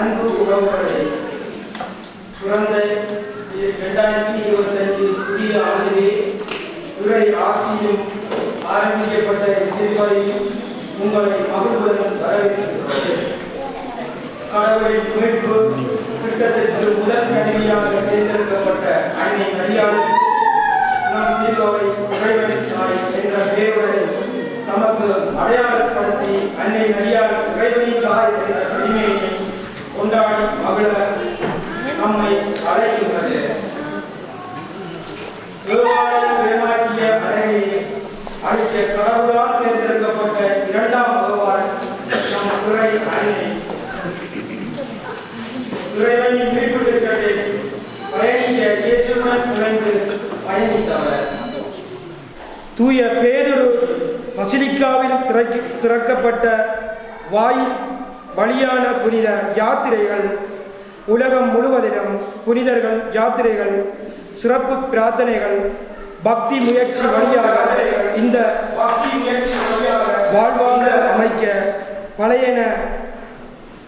அன்பு உறவுகளை பிறந்த 2025 புதிய ஆண்டிலே இறை ஆசியும் ஆரம்பிக்கப்பட்ட திருவரையும் உங்களை மகிழ்வுடன் வரவேற்கிறது. கடவுளின் மீட்பு திட்டத்திற்கு முதல் கருவியாக தேர்ந்தெடுக்கப்பட்ட அன்னை மரியாதைக்கு நம் திருவரை இறைவன் தாய் என்ற பெயருடன் நமக்கு அடையாளப்படுத்தி அன்னை மரியாதை இறைவனின் தாய் என்ற பெருமையினை கொண்டாடி மகிழ நம்மை அழைக்கின்றது. ஏமாற்றிய அழகையை அளித்த கடவுளால் தேர்ந்தெடுக்கப்பட்ட இரண்டாம் பகவான் நம் இறை அன்னை. இறைவனின் மீட்பு திட்டத்தில் பயணிக்க இயேசுவுடன் இணைந்து பயணித்தவர். தூய பேதுரு பசிலிக்காவில் திறக்கப்பட்ட வாயில் வழியான புனித யாத்திரைகள் உலகம் முழுவதிலும் புனிதர்கள் யாத்திரைகள் சிறப்பு பிரார்த்தனைகள் பக்தி முயற்சி வழியாக இந்த வாழ்வாங்க அமைக்க பழையன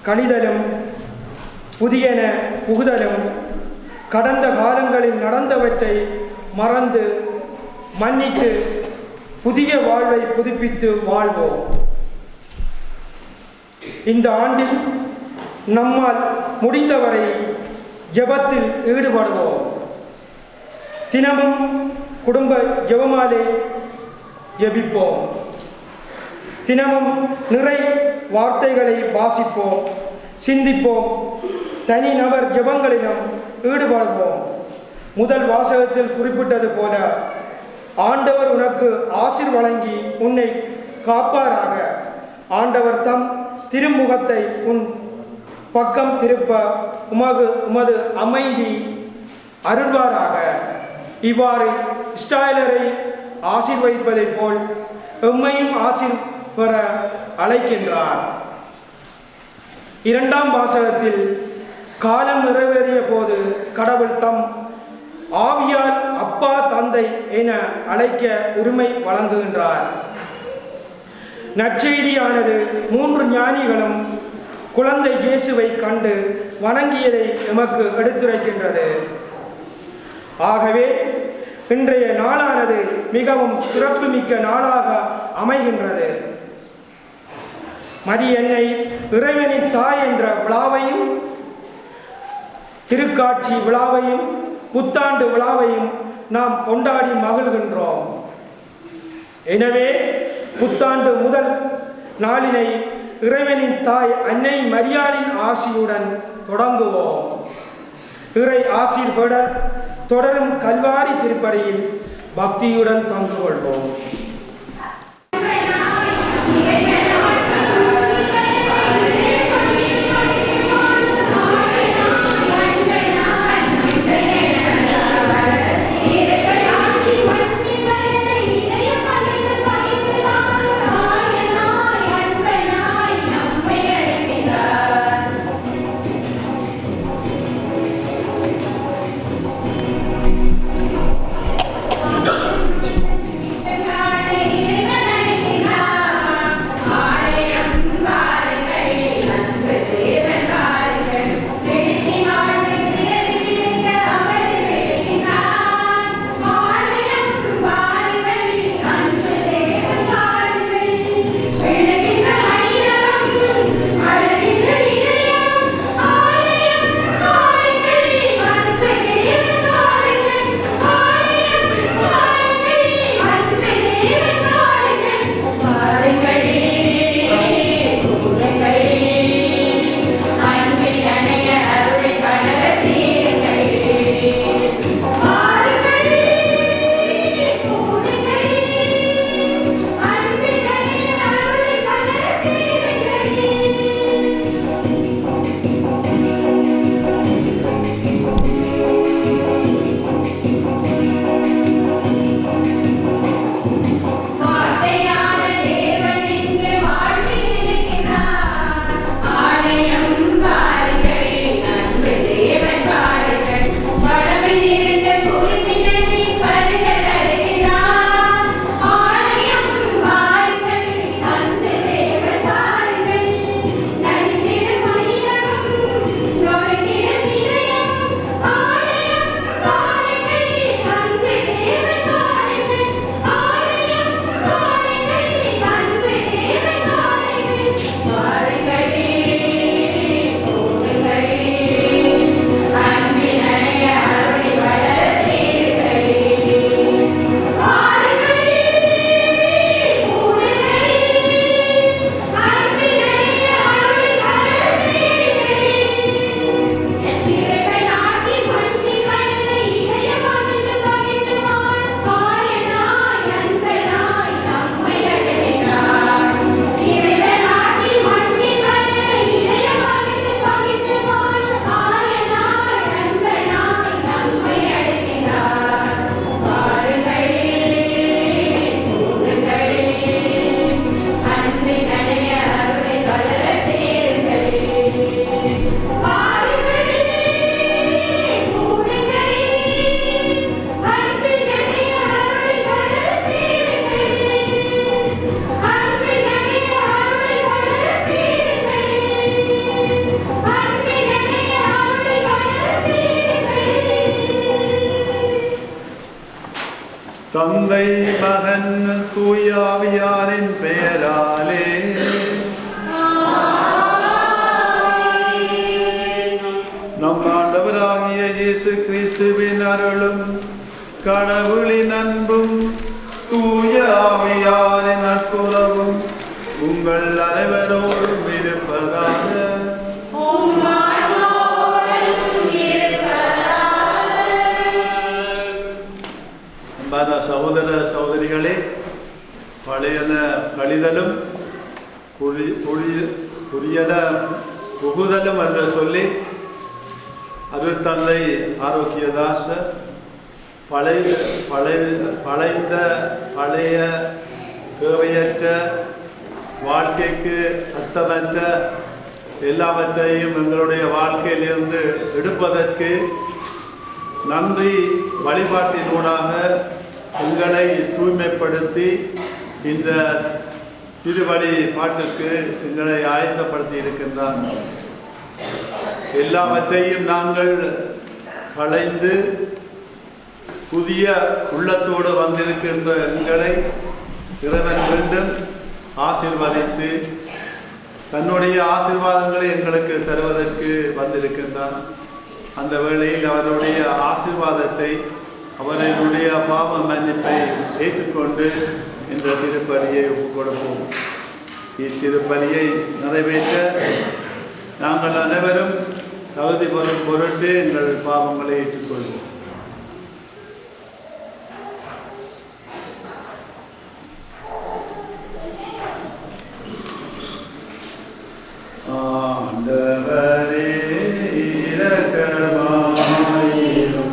கழிதலும் புதியன புகுதலும் கடந்த காலங்களில் நடந்தவற்றை மறந்து மன்னித்து புதிய வாழ்வை புதுப்பித்து வாழ்வோம். இந்த ஆண்டில் நம்மால் முடிந்தவரை ஜெபத்தில் ஈடுபடுவோம். தினமும் குடும்ப ஜெபமாலை ஜெபிப்போம். தினமும் நிறை வார்த்தைகளை வாசிப்போம், சிந்திப்போம். தனிநபர் ஜெபங்களிலும் ஈடுபடுவோம். முதல் வாசகத்தில் குறிப்பிட்டது போல ஆண்டவர் உனக்கு ஆசீர் வழங்கி உன்னை காப்பாராக. ஆண்டவர் தம் திருமுகத்தை உன் பக்கம் திருப்ப உமது அமைதி அருள்வாராக. இவ்வாறு இஸ்ராயலரை ஆசீர்வதிப்பதைப் போல் எம்மையும் ஆசீர் பெற அழைக்கின்றார். இரண்டாம் வாசகத்தில் காலம் நிறைவேறிய போது கடவுள் தம் ஆவியால் அப்பா தந்தை என அழைக்க உரிமை வழங்குகின்றார். நற்செய்தியானது 3 ஞானிகளும் குழந்தை இயேசுவை கண்டு வணங்கியதை எமக்கு எடுத்துரைக்கின்றது. ஆகவே இன்றைய நாளானது மிகவும் சிறப்புமிக்க நாளாக அமைகின்றது. மரியன்னை இறைவனின் தாய் என்ற விழாவையும் திருக்காட்சி விழாவையும் புத்தாண்டு விழாவையும் நாம் கொண்டாடி மகிழ்கின்றோம். எனவே புத்தாண்டு முதல் நாளினை இறைவனின் தாய் அன்னை மரியாளின் ஆசியுடன் தொடங்குவோம். இறை ஆசீர் பெற தொடரும் கல்வாரி திருப்பலியில் பக்தியுடன் பங்கு கொள்வோம். Amen. தந்தை மகன் தூயாவியாரின் பெயராலே நம் ஆண்டவராகிய இயேசு கிறிஸ்துவின் அருளும் கடவுளின் அன்பும் தூய ஆவியாரின் நட்புறவும் உங்கள் அனைவரோடும் இருப்பதாக. அன்பான சகோதர சகோதரிகளே, பழையன கழிதலும் புரியன புகுதலும் என்று சொல்லி அருட்தந்தை ஆரோக்கியதாச பழைய தேவையற்ற வாழ்க்கைக்கு அர்த்தமற்ற எல்லாவற்றையும் எங்களுடைய வாழ்க்கையிலிருந்து எடுப்பதற்கு நன்றி வழிபாட்டினூடாக எங்களை தூய்மைப்படுத்தி இந்த திருவழி பாட்டுக்கு எங்களை ஆயத்தப்படுத்தி இருக்கின்றார். எல்லாவற்றையும் நாங்கள் களைந்து புதிய உள்ளத்தோடு வந்திருக்கின்ற எங்களை இறைவன் மீண்டும் ஆசீர்வதித்து தன்னுடைய ஆசீர்வாதங்களை எங்களுக்கு தருவதற்கு வந்திருக்கின்றான். அந்த வேளையில் அவருடைய ஆசீர்வாதத்தை அவர்களுடைய பாவ மன்னிப்பை ஏற்றுக்கொண்டு இந்த திருப்பலியை ஒப்புக் கொடுப்போம். இத்திருப்பலியை நிறைவேற்ற நாங்கள் அனைவரும் தகுதி பெறும் பொருட்டு எங்கள் பாவங்களை ஏற்றுக்கொள்வோம். ஆண்டவரே இரக்கமாயிரும்.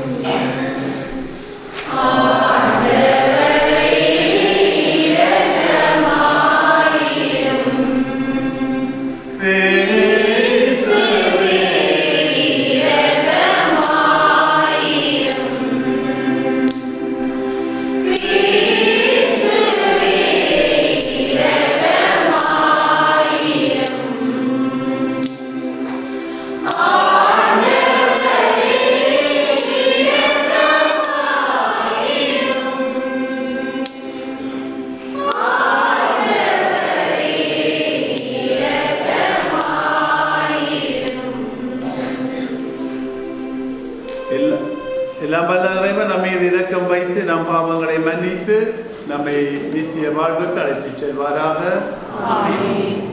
எல்லாம் வல்ல இறைவன் நம்மை இரக்கம் வைத்து நம் பாவங்களை மன்னித்து நம்மை நித்திய வாழ்வுக்கு அழைத்துச் செல்வாராக. Amen.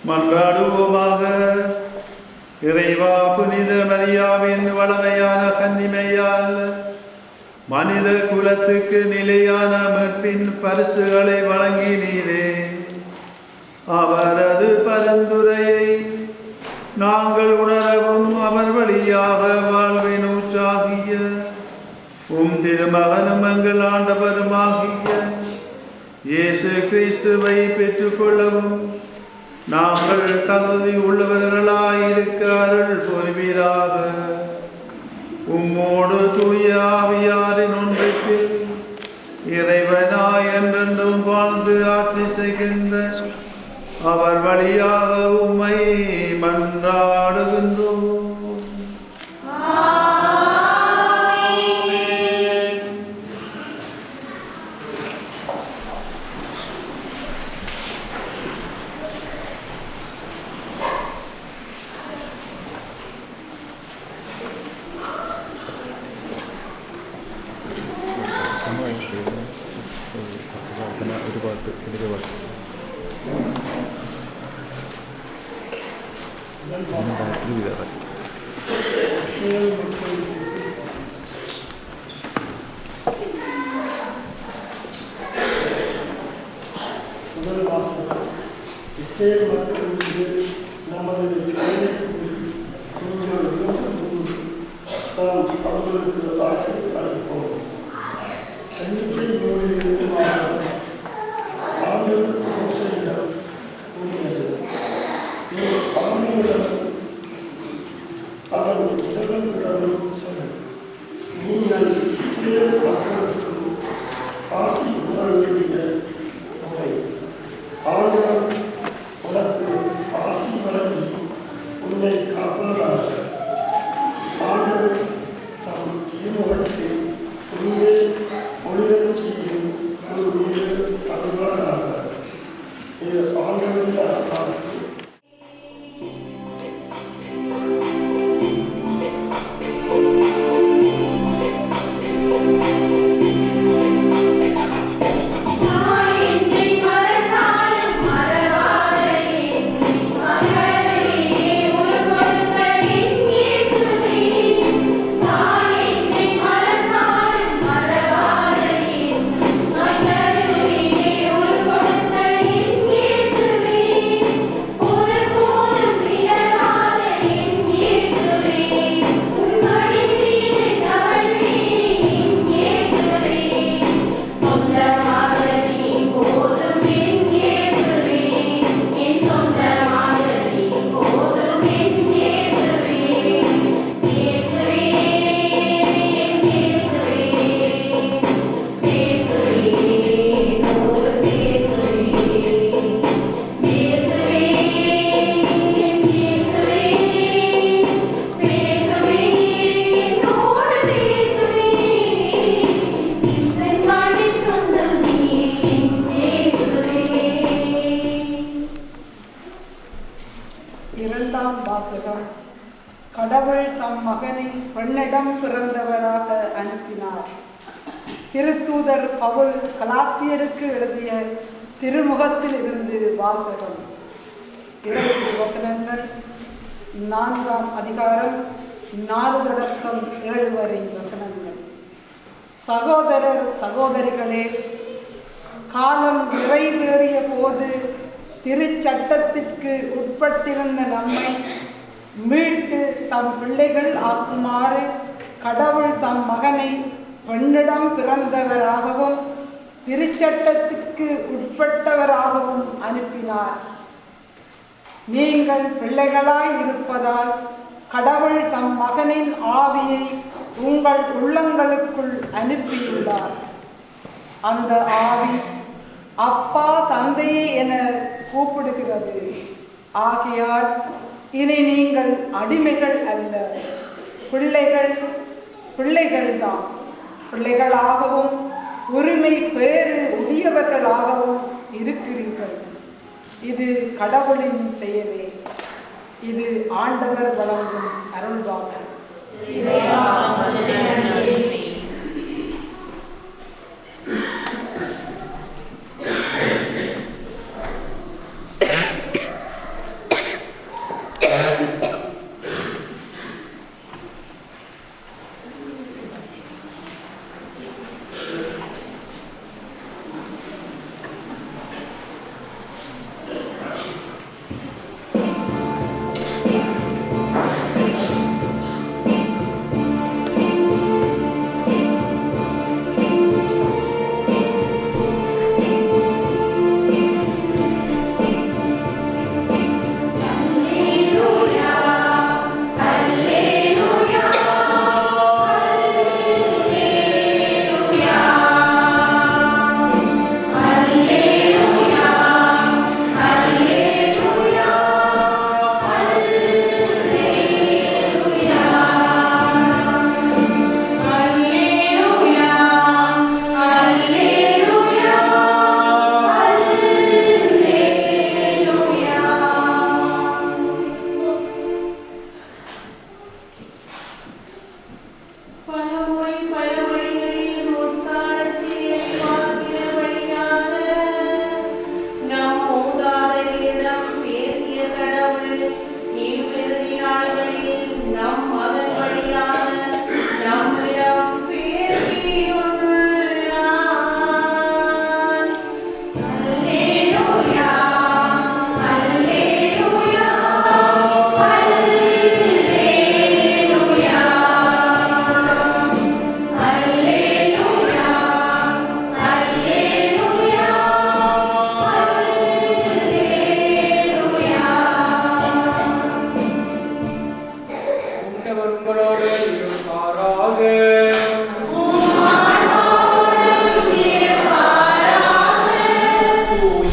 மன்றாடுவோமாக. இறைவா, புனித மரியாவின் வளமையான கன்னிமையால் மனித குலத்துக்கு நிலையான மீட்பின் பரிசுகளை வழங்கினீரே. அவரது பரிந்துரையை நாங்கள் உணரவும் அவர் வழியாக வாழ்வின் ஊற்றாகிய திருமகனும் எங்கள் ஆண்டவருமாகிய இயேசு கிறிஸ்துவை பெற்றுக்கொள்ளவும் நாங்கள் தகுதி உள்ளவர்களாயிருக்க அருள் புரிவீராக. உம்மோடு தூய ஆவியாரின் ஒன்றில் இறைவனாய் என்றென்றும் வாழ்ந்து ஆட்சி செய்கின்ற அவர் வழியாக உம்மை மன்றாடுகின்றோம். கடவுள் தம் மகனை பெண்ணிடம் பிறந்தவராக அனுப்பினார். திருத்தூதர் பவுல் கலாத்தியருக்கு எழுதிய திருமுகத்தில் இருந்து வாசகம். 2 வசனங்கள். 4ஆம் அதிகாரம் 4 தொடக்கம் 7 வரை வசனங்கள். சகோதரர் சகோதரிகளே, காலம் நிறைவேறிய போது திருச்சட்டத்திற்கு உட்பட்டிருந்த நம்மை மீட்டு தம் பிள்ளைகள் ஆக்குமாறு கடவுள் தம் மகனை பெண்ணிடம் பிறந்தவராகவும் திருச்சட்டத்திற்கு உட்பட்டவராகவும் அனுப்பினார். நீங்கள் பிள்ளைகளாய் இருப்பதால் கடவுள் தம் மகனின் ஆவியை உங்கள் உள்ளங்களுக்குள் அனுப்பியுள்ளார். அந்த ஆவி அப்பா தந்தையே என கூப்பிடுகிறது. ஆகையால் இனி நீங்கள் அடிமைகள் அல்ல, பிள்ளைகள்தான். பிள்ளைகளாகவும் உரிமை பேறு உடையவர்களாகவும் இருக்கிறீர்கள். இது கடவுளின் செயலே. இது ஆண்டவர் வழங்கும் அருள்வாக்கு.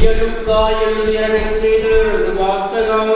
லூக்கா எழுதிய நற்செய்தியிலிருந்து வாசகம்.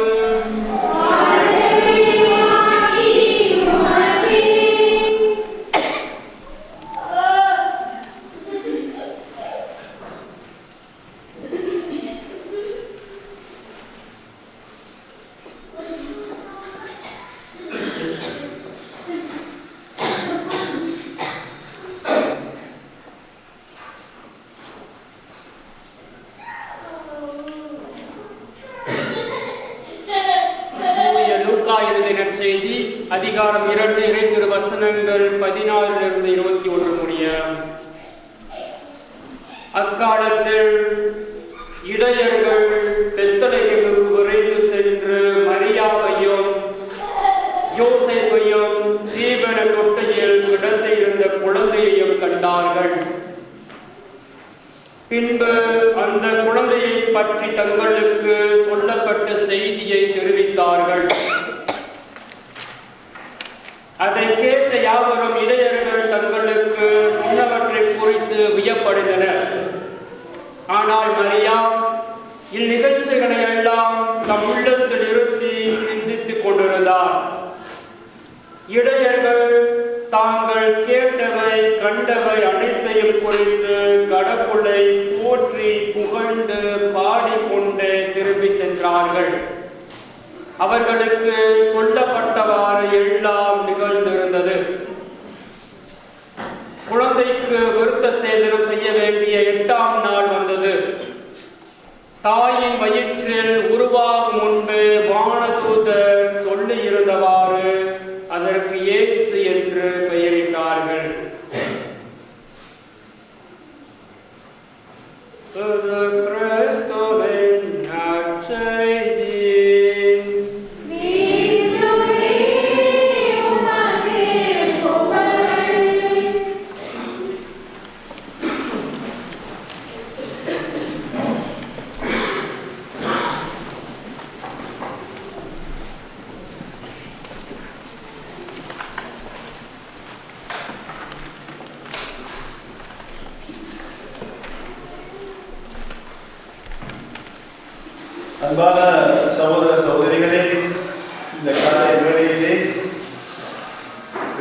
நற்செய்தி அதிகாரம் 2 இறை வசனங்கள் 14 21 முடிய. அக்காலத்தில் இடையர்கள் பெத்லகேமுக்கு விரைந்து சென்று மரியாவையும் யோசேப்பையும் தீபன தொட்டையில் கிடந்து இருந்த குழந்தையையும் கண்டார்கள். பின்பு அந்த குழந்தையை பற்றி தங்களுக்கு சொல்லப்பட்ட செய்தியை தெரிவித்தார்கள். அதை கேட்ட யாவரும் இடையர்கள் தங்களுக்கு சொன்னவற்றை குறித்து வியப்படைந்தனர். ஆனால் மரியா இந்நிகழ்ச்சிகளை எல்லாம் தம் உள்ளத்தில் நிறுத்தி சிந்தித்துக் கொண்டிருந்தார். இடையர்கள் தாங்கள் கேட்டவை கண்டவை அனைத்தையும் குறித்து கடவுளை போற்றி புகழ்ந்து பாடிக்கொண்டே திரும்பி சென்றார்கள். அவர்களுக்கு சொல்லப்பட்டவாறு எல்லாம் நிகழ்ந்திருந்தது. குழந்தைக்கு விருத்த சேதனம் செய்ய வேண்டிய 8ஆம் நாள் வந்தது. தாயின் வயிற்றில் உருவாகும் முன்பு வானதூதர் சொல்லி இருந்தவாறு அதற்கு இயேசு என்று பெயரிட்டார்கள். அன்பான சகோதர சகோதரிகளே, இந்த காலை வேளையிலே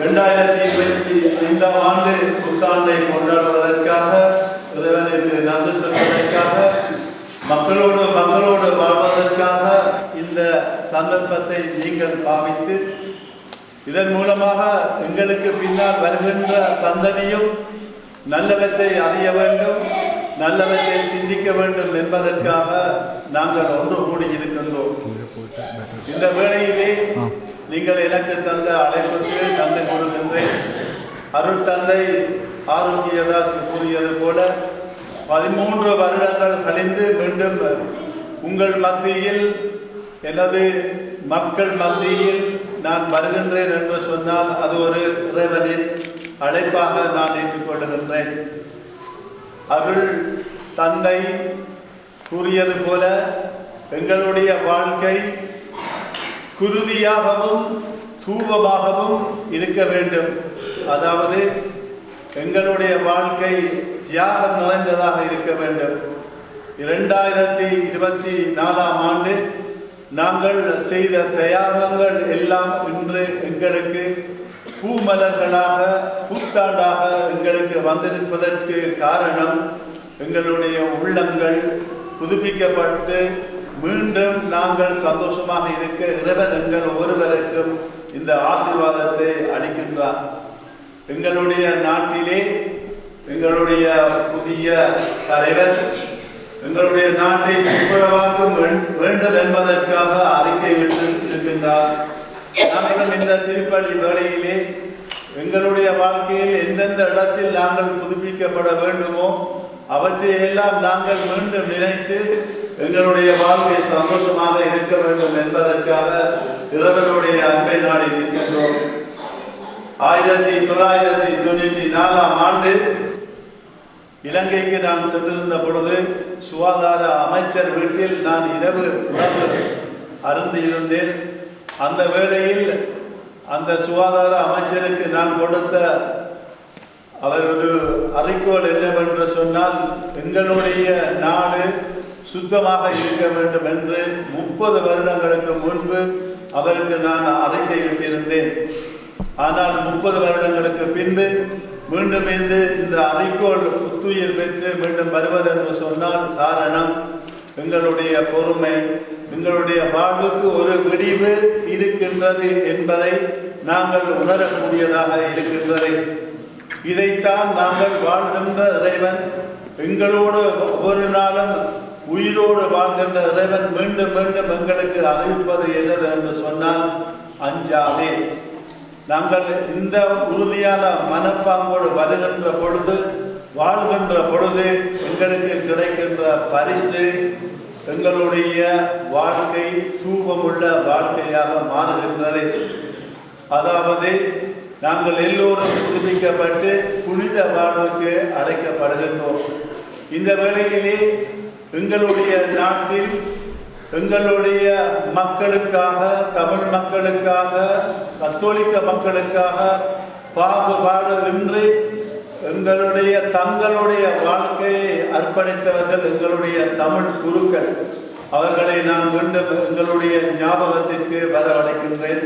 2025ஆம் ஆண்டு புத்தாண்டை கொண்டாடுவதற்காக, இறைவனுக்கு நன்றி சொல்வதற்காக, மக்களோடு வாழ்வதற்காக இந்த சந்தர்ப்பத்தை நீங்கள் பாவித்து, இதன் மூலமாக எங்களுக்கு பின்னால் வருகின்ற சந்ததியும் நல்லவற்றை அறிய வேண்டும், நல்லவற்றை சிந்திக்க வேண்டும் என்பதற்காக நாங்கள் ஒன்று கூடி இருக்கின்றோம். இந்த வேளையிலே நீங்கள் எனக்கு தந்த அழைப்புக்கு நன்றி கூறுகின்றேன். அருட்தந்தை ஆரோக்கியதாஸ் கூறியது போல 13 வருடங்கள் கழிந்து மீண்டும் உங்கள் மத்தியில், எனது மக்கள் மத்தியில் நான் வருகின்றேன் என்று சொன்னால் அது ஒரு இறைவனின் அழைப்பாக நான் ஏற்றுக்கொள்கின்றேன். அருள் தந்தை கூறியது போல எங்களுடைய வாழ்க்கை குருதியாகவும் தூவமாகவும் இருக்க வேண்டும். அதாவது எங்களுடைய வாழ்க்கை தியாகம் நிறைந்ததாக இருக்க வேண்டும். 2024ஆம் ஆண்டு நாங்கள் செய்த தியாகங்கள் எல்லாம் இன்று எங்களுக்கு பூமலர்களாக புத்தாண்டாக எங்களுக்கு வந்திருப்பதற்கு காரணம் எங்களுடைய உள்ளங்கள் புதுப்பிக்கப்பட்டு மீண்டும் நாங்கள் சந்தோஷமாக இருக்க இறைவன் எங்கள் ஒருவருக்கும் இந்த ஆசீர்வாதத்தை அளிக்கின்றார். எங்களுடைய நாட்டிலே எங்களுடைய புதிய தலைவர் எங்களுடைய நாட்டை துப்புரவாக்க வேண்டும் என்பதற்காக அறிக்கை விட்டு இருக்கின்றார். நாங்களும் இந்த திருப்பலி வேளையிலே எங்களுடைய வாழ்க்கையில் எந்தெந்த இடத்தில் நாங்கள் புதுப்பிக்கப்பட வேண்டுமோ அவற்றை எல்லாம் நாங்கள் மீண்டும் நினைத்து எங்களுடைய வாழ்க்கை சந்தோஷமாக இருக்க வேண்டும் என்பதற்காக இறைவனுடைய அன்பை நாடி நிற்கின்றோம். 1994ஆம் ஆண்டு இலங்கைக்கு நான் சென்றிருந்த பொழுது சுகாதார அமைச்சர் வீட்டில் நான் இரவு உணவு அருந்தி இருந்தேன். அந்த வேளையில் அந்த சுகாதார அமைச்சருக்கு நான் கொடுத்த அவர் ஒரு அறிக்கோள் என்னவென்று சொன்னால், எங்களுடைய நாடு சுத்தமாக இருக்க வேண்டும் என்று 30 வருடங்களுக்கு முன்பு அவருக்கு நான் அறிக்கையிட்டிருந்தேன். ஆனால் 30 வருடங்களுக்கு பின்பு மீண்டும் இந்த அறிக்கோள் புத்துயிர் பெற்று மீண்டும் வருவதென்று சொன்னால் காரணம் எங்களுடைய பொறுமை, எங்களுடைய வாழ்வுக்கு ஒரு விடிவு இருக்கின்றது என்பதை நாங்கள் உணரக்கூடியதாக இருக்கின்றது. இதைத்தான் நாங்கள் வாழ்கின்ற இறைவன், எங்களோடு ஒவ்வொரு நாளும் உயிரோடு வாழ்கின்ற இறைவன் மீண்டும் மீண்டும் எங்களுக்கு அறிவிப்பது என்னது என்று சொன்னால், அஞ்சாதே. நாங்கள் இந்த உறுதியான மனப்பாங்கோடு வருகின்ற பொழுது, வாழ்கின்ற பொழுது எங்களுக்கு கிடைக்கின்ற பரிசு எங்களுடைய வாழ்க்கை தூபமுள்ள வாழ்க்கையாக மாறுகின்றது. அதாவது நாங்கள் எல்லோரும் புதுப்பிக்கப்பட்டு புனித வாழ்வுக்கு அழைக்கப்படுகின்றோம். இந்த வேளையிலே எங்களுடைய நாட்டில் எங்களுடைய மக்களுக்காக, தமிழ் மக்களுக்காக, கத்தோலிக்க மக்களுக்காக பாகுபாடு இன்றி எங்களுடைய தங்களுடைய வாழ்க்கையை அர்ப்பணித்தவர்கள் எங்களுடைய தமிழ் குருக்கள். அவர்களை நான் மீண்டும் எங்களுடைய ஞாபகத்திற்கு வரவழைக்கின்றேன்.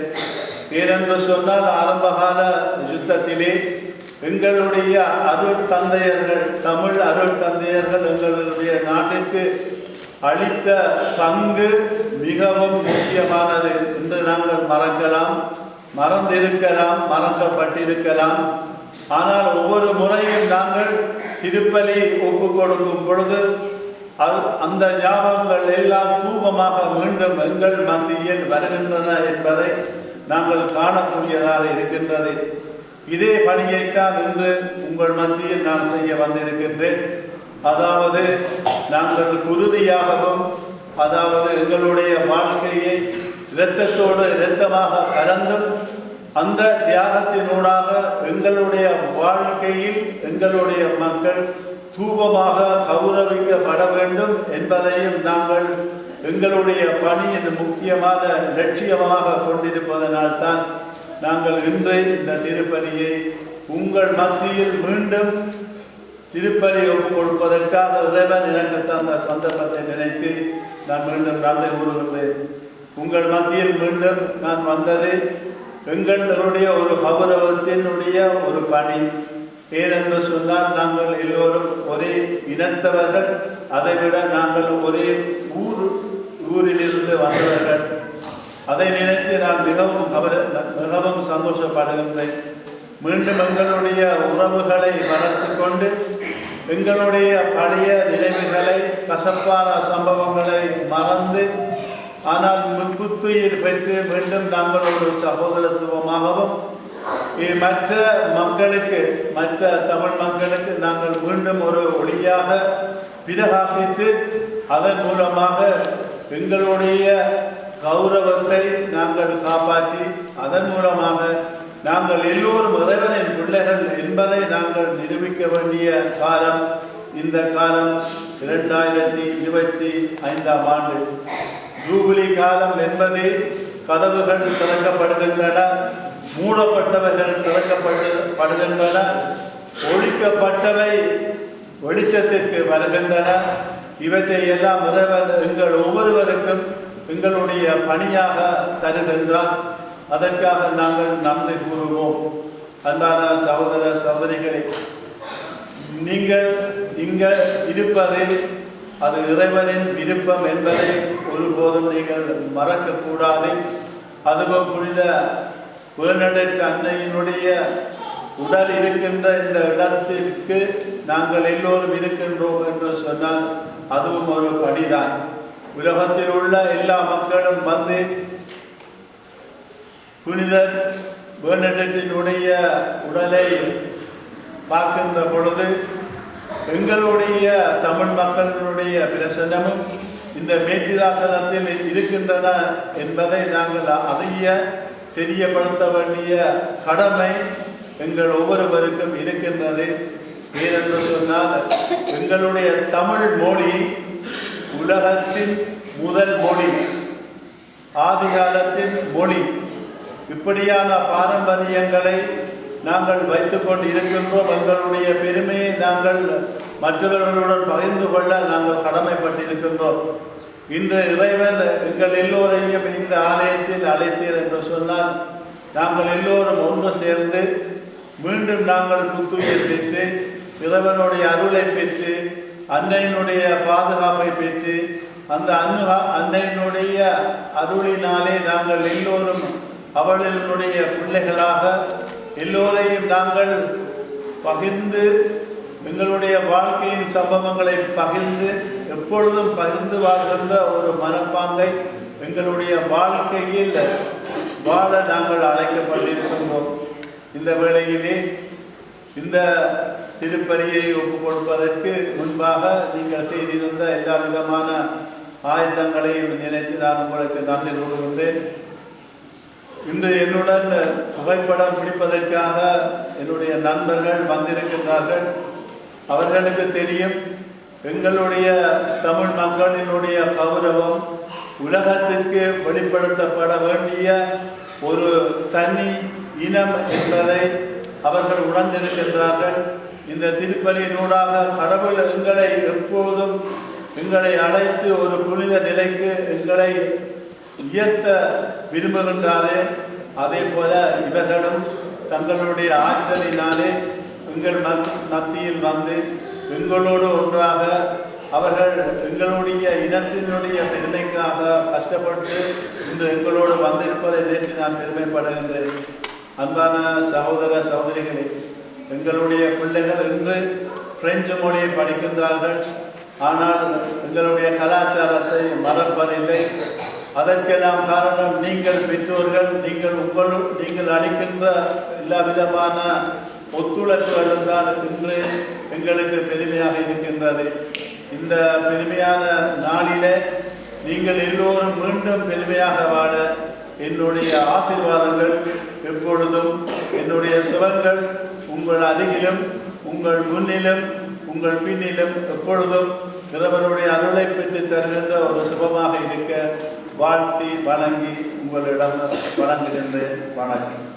ஏனென்று சொன்னால், ஆரம்பகால யுத்தத்திலே எங்களுடைய அருள் தந்தையர்கள், தமிழ் அருள் தந்தையர்கள் எங்களுடைய நாட்டிற்கு அளித்த பங்கு மிகவும் முக்கியமானது என்று நாங்கள் மறக்கலாம், மறந்திருக்கலாம், மறக்கப்பட்டிருக்கலாம். ஆனால் ஒவ்வொரு முறையும் நாங்கள் திருப்பலி ஒப்பு கொடுக்கும் பொழுது அந்த ஞாபகங்கள் எல்லாம் தூபமாக மீண்டும் எங்கள் மத்தியில் வருகின்றன என்பதை நாங்கள் காணக்கூடியதாக இருக்கின்றது. இதே பணியைத்தான் இன்று உங்கள் மத்தியில் நான் செய்ய வந்திருக்கின்றேன். அதாவது நாங்கள் குருதியாகவும், அதாவது எங்களுடைய வாழ்க்கையை இரத்தத்தோடு இரத்தமாக கலந்தும் அந்த தியாகத்தினூடாக எங்களுடைய வாழ்க்கையில் எங்களுடைய மக்கள் தூபமாக கௌரவிக்கப்பட வேண்டும் என்பதையும் நாங்கள் எங்களுடைய பணியின் முக்கியமான லட்சியமாக கொண்டிருப்பதனால்தான் நாங்கள் இன்று இந்த திருப்பலியை உங்கள் மத்தியில் மீண்டும் திருப்பலி கொடுப்பதற்காக இறைவன் எனக்கு தந்த சந்தர்ப்பத்தை நினைத்து நான் மீண்டும் நன்றி கூறுகின்றேன். உங்கள் மத்தியில் மீண்டும் நான் வந்தது எங்களுடைய ஒரு கௌரவத்தினுடைய ஒரு பணி. ஏனென்று சொன்னால், நாங்கள் எல்லோரும் ஒரே இனத்தவர்கள், அதைவிட நாங்கள் ஒரே ஊரிலிருந்து வந்தவர்கள். அதை நினைத்து நான் மிகவும் சந்தோஷப்படுகின்றேன். மீண்டும் எங்களுடைய உறவுகளை வளர்த்து கொண்டு எங்களுடைய பழைய நினைவுகளை, கசப்பான சம்பவங்களை மறந்து, ஆனால் புத்துயிர் பெற்று மீண்டும் நாங்கள் ஒரு சகோதரத்துவமாகவும் மற்ற மக்களுக்கு, மற்ற தமிழ் மக்களுக்கு நாங்கள் மீண்டும் ஒரு ஒளியாக பிரகாசித்து அதன் மூலமாக எங்களுடைய கௌரவத்தை நாங்கள் காப்பாற்றி அதன் மூலமாக நாங்கள் எல்லோரும் இறைவனின் பிள்ளைகள் என்பதை நாங்கள் நிரூபிக்க வேண்டிய காலம் இந்த காலம். 2025ஆம் ஆண்டு ஜூபிலி காலம் என்பது கதவுகள் திறக்கப்படுகின்றன, மூடப்பட்டவைகள் திறக்கப்படுகின்றன, ஒழிக்கப்பட்டவை வெளிச்சத்திற்கு வருகின்றன. இவற்றை எல்லாம் இறைவன் எங்கள் ஒவ்வொருவருக்கும் எங்களுடைய பணியாக தருகின்றார். அதற்காக நாங்கள் நன்றி கூறுவோம். அன்பான சகோதர சகோதரிகளை, நீங்கள் இங்கே இருப்பது அது இறைவனின் விருப்பம் என்பதை ஒருபோதும் நீங்கள் மறக்கக்கூடாது. அதுவும் புனித பேர்னடெட் அன்னையினுடைய உடல் இருக்கின்ற இந்த இடத்திற்கு நாங்கள் எல்லோரும் இருக்கின்றோம் என்று சொன்னால் அதுவும் ஒரு பணிதான். உலகத்தில் உள்ள எல்லா மக்களும் வந்து புனிதர் பேர்னடெட்டினுடைய உடலை பார்க்கின்ற பொழுது எங்களுடைய தமிழ் மக்களினுடைய பிரசனமும் இந்த மேற்றிராசனத்தில் இருக்கின்றன என்பதை நாங்கள் அறிய தெரியப்படுத்த வேண்டிய கடமை எங்கள் ஒவ்வொருவருக்கும் இருக்கின்றது. ஏனென்று சொன்னால், எங்களுடைய தமிழ் மொழி உலகத்தின் முதல் மொழி, ஆதிகாலத்தின் மொழி. இப்படியான பாரம்பரியங்களை நாங்கள் வைத்துக்கொண்டு இருக்கின்றோம். எங்களுடைய பெருமையை நாங்கள் மற்றவர்களுடன் பகிர்ந்து கொள்ள நாங்கள் கடமைப்பட்டிருக்கின்றோம். இன்று இறைவன் எங்கள் எல்லோரையும் இந்த ஆலயத்தில் அழைத்தீர் என்று சொன்னால் நாங்கள் எல்லோரும் ஒன்று சேர்ந்து மீண்டும் நாங்கள் புத்துயிர் பெற்று இறைவனுடைய அருளை பெற்று அன்னையினுடைய பாதுகாப்பை பெற்று அந்த அன்னையினுடைய அருளினாலே நாங்கள் எல்லோரும் அவளினுடைய பிள்ளைகளாக எல்லோரையும் நாங்கள் பகிர்ந்து எங்களுடைய வாழ்க்கையின் சம்பவங்களை பகிர்ந்து எப்பொழுதும் பகிர்ந்து வாழ்கின்ற ஒரு மனப்பாங்கை எங்களுடைய வாழ்க்கையில் வாழ நாங்கள் அழைக்கப்பட்டிருக்கின்றோம். இந்த வேளையிலே இந்த திருப்பலியை ஒப்புக் கொடுப்பதற்கு முன்பாக நீங்கள் செய்திருந்த எல்லா விதமான ஆயுதங்களையும் நினைத்து நான் உங்களுக்கு நன்றி கூறுகின்றேன். இன்று என்னுடன் புகைப்படம் பிடிப்பதற்காக என்னுடைய நண்பர்கள் வந்திருக்கின்றார்கள். அவர்களுக்கு தெரியும் எங்களுடைய தமிழ் மக்களினுடைய கௌரவம் உலகத்திற்கு வெளிப்படுத்தப்பட வேண்டிய ஒரு தனி இனம் என்பதை அவர்கள் உணர்ந்திருக்கின்றார்கள். இந்த திருப்பலியினூடாக கடவுள் எங்களை எப்போதும் எங்களை அழைத்து ஒரு புனித நிலைக்கு எங்களை உயர்த்த விரும்புகின்றாரே, அதே போல இவர்களும் தங்களுடைய ஆற்றலினாலே எங்கள் மத்தியில் வந்து எங்களோடு ஒன்றாக அவர்கள் எங்களுடைய இனத்தினுடைய பெருமைக்காக கஷ்டப்பட்டு இன்று எங்களோடு வந்திருப்பதை நினைத்து நான் பெருமைப்படுகின்றேன். அன்பான சகோதர சகோதரிகளே, எங்களுடைய பிள்ளைகள் இன்று பிரெஞ்சு மொழியை படிக்கின்றார்கள். ஆனால் எங்களுடைய கலாச்சாரத்தை மறப்பதில்லை. அதற்கெல்லாம் காரணம் நீங்கள் பெற்றோர்கள். நீங்கள் அளிக்கின்ற எல்லா விதமான ஒத்துழைப்புகளும் தான் இன்று எங்களுக்கு பெருமையாக இருக்கின்றது. இந்த பெருமையான நாளிலே நீங்கள் எல்லோரும் மீண்டும் பெருமையாக வாழ என்னுடைய ஆசீர்வாதங்கள் எப்பொழுதும், என்னுடைய சுகங்கள் உங்கள் அருகிலும் உங்கள் முன்னிலும் உங்கள் பின்னிலும் எப்பொழுதும் இறைவனுடைய அருளை பெற்று தருகின்ற ஒரு சுபமாக இருக்க வாழ்த்தி வணங்கி உங்களிடம் வணங்குகின்றேன். வணக்கம்.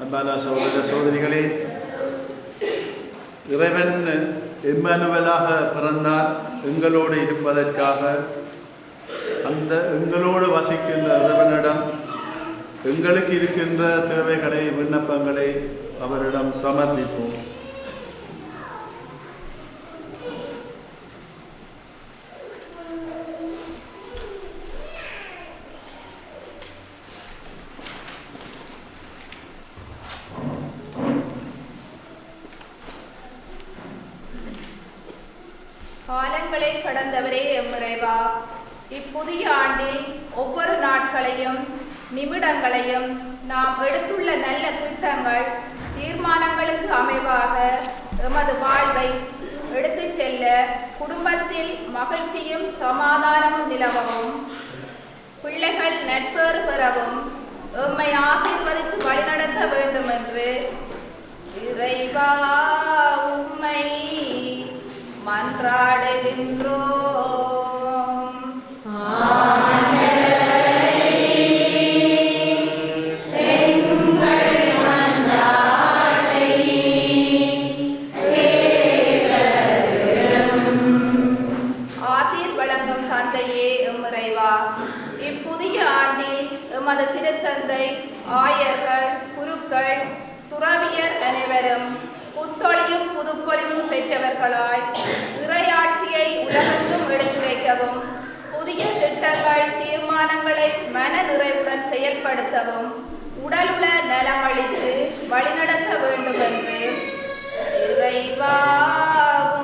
அன்பான சகோதர சகோதரிகளே, இறைவன் எம்மானுவேலாக பிறந்தார் எங்களோடு இருப்பதற்காக. அந்த எங்களோடு வசிக்கின்ற இறைவனிடம் எங்களுக்கு இருக்கின்ற தேவைகளை விண்ணப்பங்களை அவரிடம் சமர்ப்பிப்போம். காலங்களை கடந்தவரே எம்முறைவா, இப்புதிய ஆண்டில் ஒவ்வொரு நாட்களையும் நிமிடங்களையும் நாம் எடுத்துள்ள நல்ல திட்டங்கள் தீர்மானங்களுக்கு அமைவாக எமது வாழ்வை எடுத்துச் செல்ல குடும்பத்தில் மகிழ்ச்சியும் சமாதானமும் நிலவவும் பிள்ளைகள் நட்பேறு பெறவும் எம்மை ஆசீர்வதித்து வழிநடத்த வேண்டும் என்று இறைவா உம்மை மன்றாடுகின்றோம். ஆசீர் வழங்கும் தந்தையே எம்முறைவா, இப்புதிய ஆண்டில் எமது திருத்தந்தை, ஆயர்கள், குருக்கள், துறவியர் அனைவரும் புத்தொழியும் புதுப்பொலிவும் பெற்றவர்களாய் இறையாட்சியை உலகெங்கும் எடுத்துரைக்கவும் புதிய திட்டங்கள் தீர்மானங்களை மன நிறைவுடன் செயல்படுத்தவும் உடலுட நலமளித்து வழிநடத்த வேண்டும் என்று இறைவா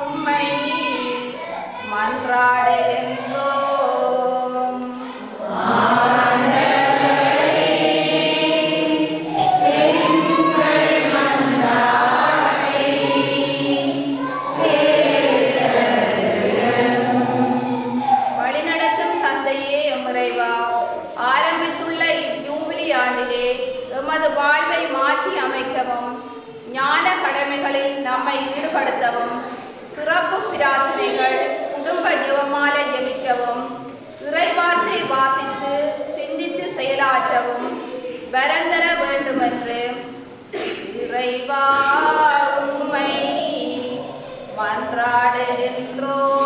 உம்மை மன்றாடுகின்றோம். ஆரம்பித்துள்ள இவ்யூபிலி ஆண்டிலே எமது வாழ்வை மாற்றி அமைக்கவும் ஞான கடமைகளில் நம்மை ஈடுபடுத்தவும் சிறப்பு பிரார்த்தனைகள் குடும்ப ஜெபமாலை ஜெபிக்கவும் இறைவார்த்தை வாசித்து சிந்தித்து செயலாற்றவும் வரந்தர வேண்டும் என்று இறைவா உம்மை மன்றாடுகின்றோம்.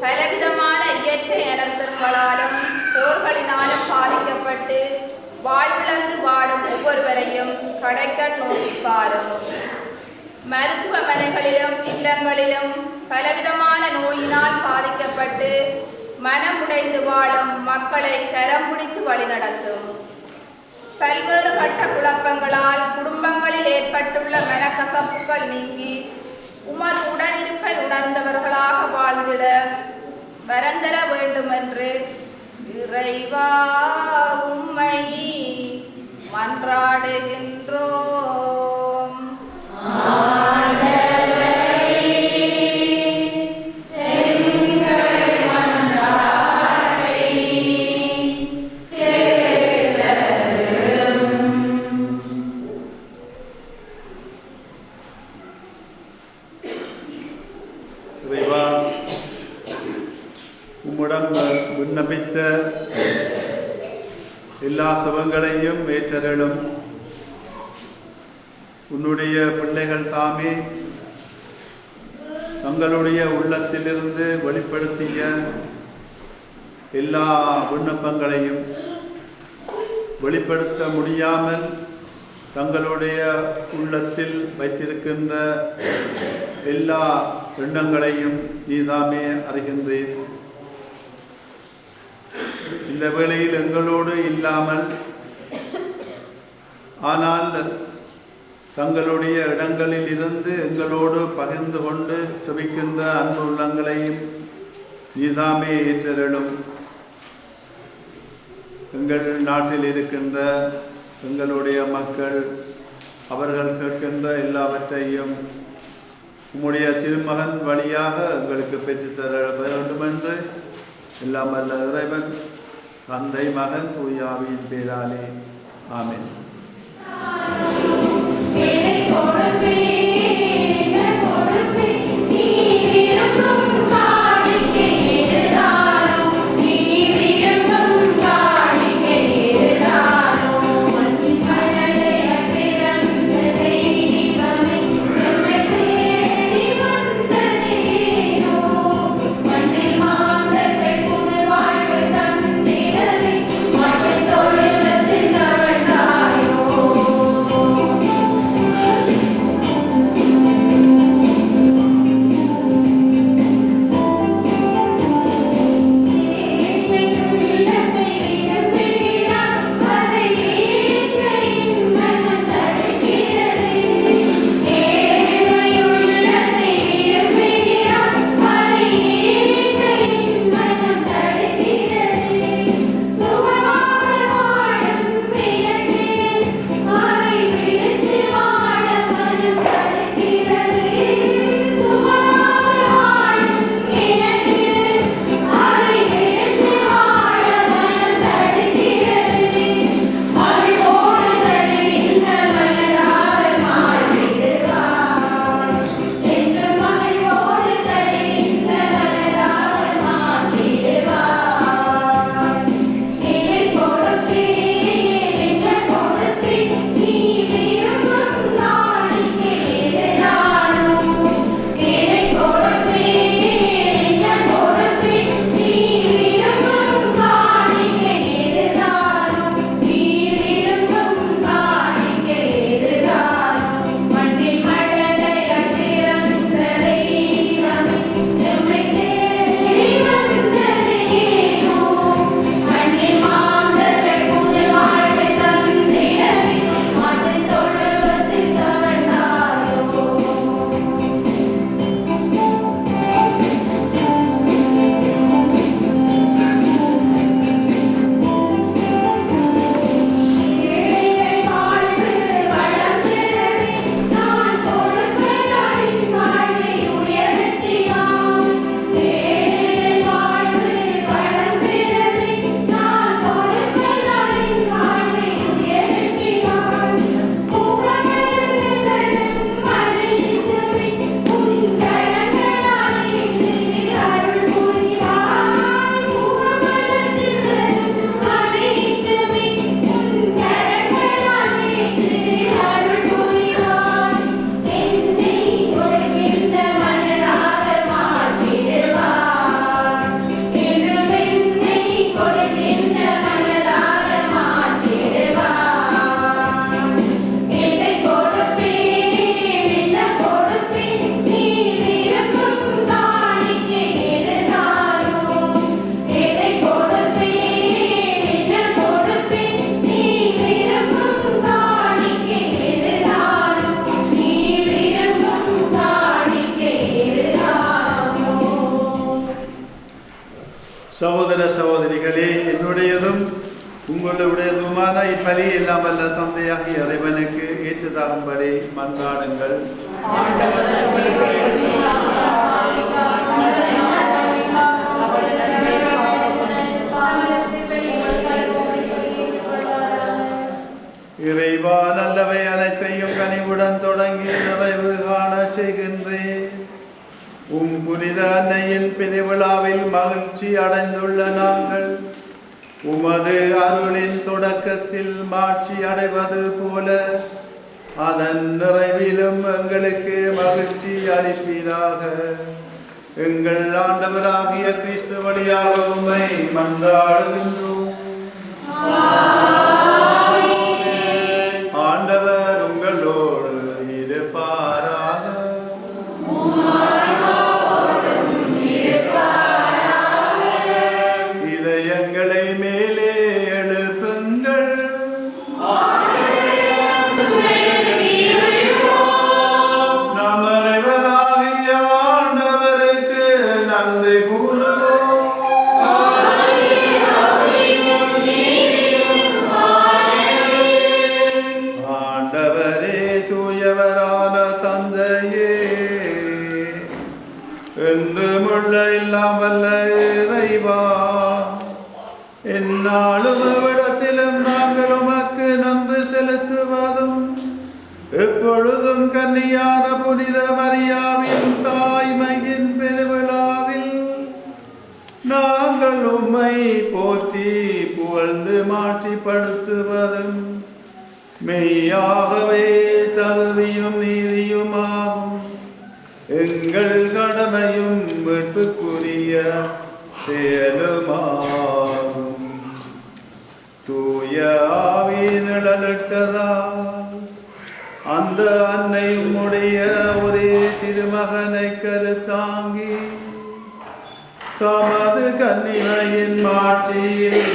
பலவிதமான இயற்கை அனர்த்தங்களாலும் போர்களினாலும் பாதிக்கப்பட்டு வாழ்விழந்து வாடும் ஒவ்வொருவரையும் கடைக்கண் நோக்கி பாரும். மருத்துவமனைகளிலும் இல்லங்களிலும் பலவிதமான நோயினால் பாதிக்கப்பட்டு மனமுடைந்து வாழும் மக்களை கரம் பிடித்து வழிநடத்தும். பல்வேறு கட்ட குழப்பங்களால் குடும்பங்களில் ஏற்பட்டுள்ள மனக்கசப்புகள் நீங்கி உமது உடனிருப்பை உணர்ந்தவர்களாக வாழ்ந்திட வரந்தர வேண்டும் என்று இறைவா உம்மை மன்றாடுகின்றோம். உம்மிடம் விண்ணப்பித்த எல்லா சுபங்களையும் ஏற்றருளும். உன்னுடைய பிள்ளைகள் தாமே தங்களுடைய உள்ளத்திலிருந்து வெளிப்படுத்திய எல்லா விண்ணப்பங்களையும் வெளிப்படுத்த முடியாமல் தங்களுடைய உள்ளத்தில் வைத்திருக்கின்ற எல்லா எண்ணங்களையும் நீதாமே அறிகின்றீர். இந்த வேளையில் எங்களோடு இல்லாமல் ஆனால் தங்களுடைய இடங்களில் இருந்து எங்களோடு பகிர்ந்து கொண்டு செபிக்கின்ற அன்பு உள்ளங்களையும் நீதாமே ஏற்றருளும். எங்கள் நாட்டில் இருக்கின்ற எங்களுடைய மக்கள் அவர்கள் கேட்கின்ற எல்லாவற்றையும் உம்முடைய திருமகன் வழியாக எங்களுக்கு பெற்றுத்தர வேண்டும் என்று எல்லாம் வல்ல இறைவன் தந்தை மகன் தூய ஆவியின் பேராலே ஆமென். சகோதர சகோதரிகளே, என்னுடையதும் உங்களுடையதுமான இப்பலி எல்லாம் வல்ல தந்தையாகிய இறைவனுக்கு ஏற்றதாகும்படி மன்றாடுங்கள். இறைவா, நல்லவை அனைத்தையும் கனிவுடன் தொடங்கி நிறைவு காண செய்கின்றேன். புனித அன்னையின் பெருவிழாவில் மகிழ்ச்சி அடைந்துள்ள நாங்கள் உமது அருளின் தொடக்கத்தில் மாட்சி அடைவது போல அதன் நிறைவிலும் எங்களுக்கு மகிழ்ச்சி அளிப்பீராக. எங்கள் ஆண்டவராகிய கிறிஸ்து வழியாக உம்மை மன்றாடுகின்றோம். ஆண்டவர் உங்களோடு இருப்பாராக. இதயங்களை மேலே எழுப்புங்கள். நம் இறைவனாகிய ஆண்டவருக்கு நன்றி கூறுவோம். ஆண்டவரே, தூயவரான தந்தையே, என்றுமுள்ள எல்லாம் வல்ல இறைவா, எந்நாளும் எவ்விடத்திலும் நாங்கள் உமக்கு நன்றி செலுத்துவதும் எப்பொழுதும் கன்னியான புனித மரியாவின் தாய்மையின் பெருவிழாவில் நாங்கள் உம்மை போற்றி புகழ்ந்து மாட்சிப்படுத்துவதும் மெய்யாகவே தகுதியும் நீதியுமாகும். எங்கள் கடமையும் மீட்புக்குரிய செயலுமாகும். தூய ஆவி நிழலிட்டதால் அந்த அன்னை உம்முடைய ஒரே திருமகனை கருத்தாங்கி தமது கன்னிமையின் மாட்சியில்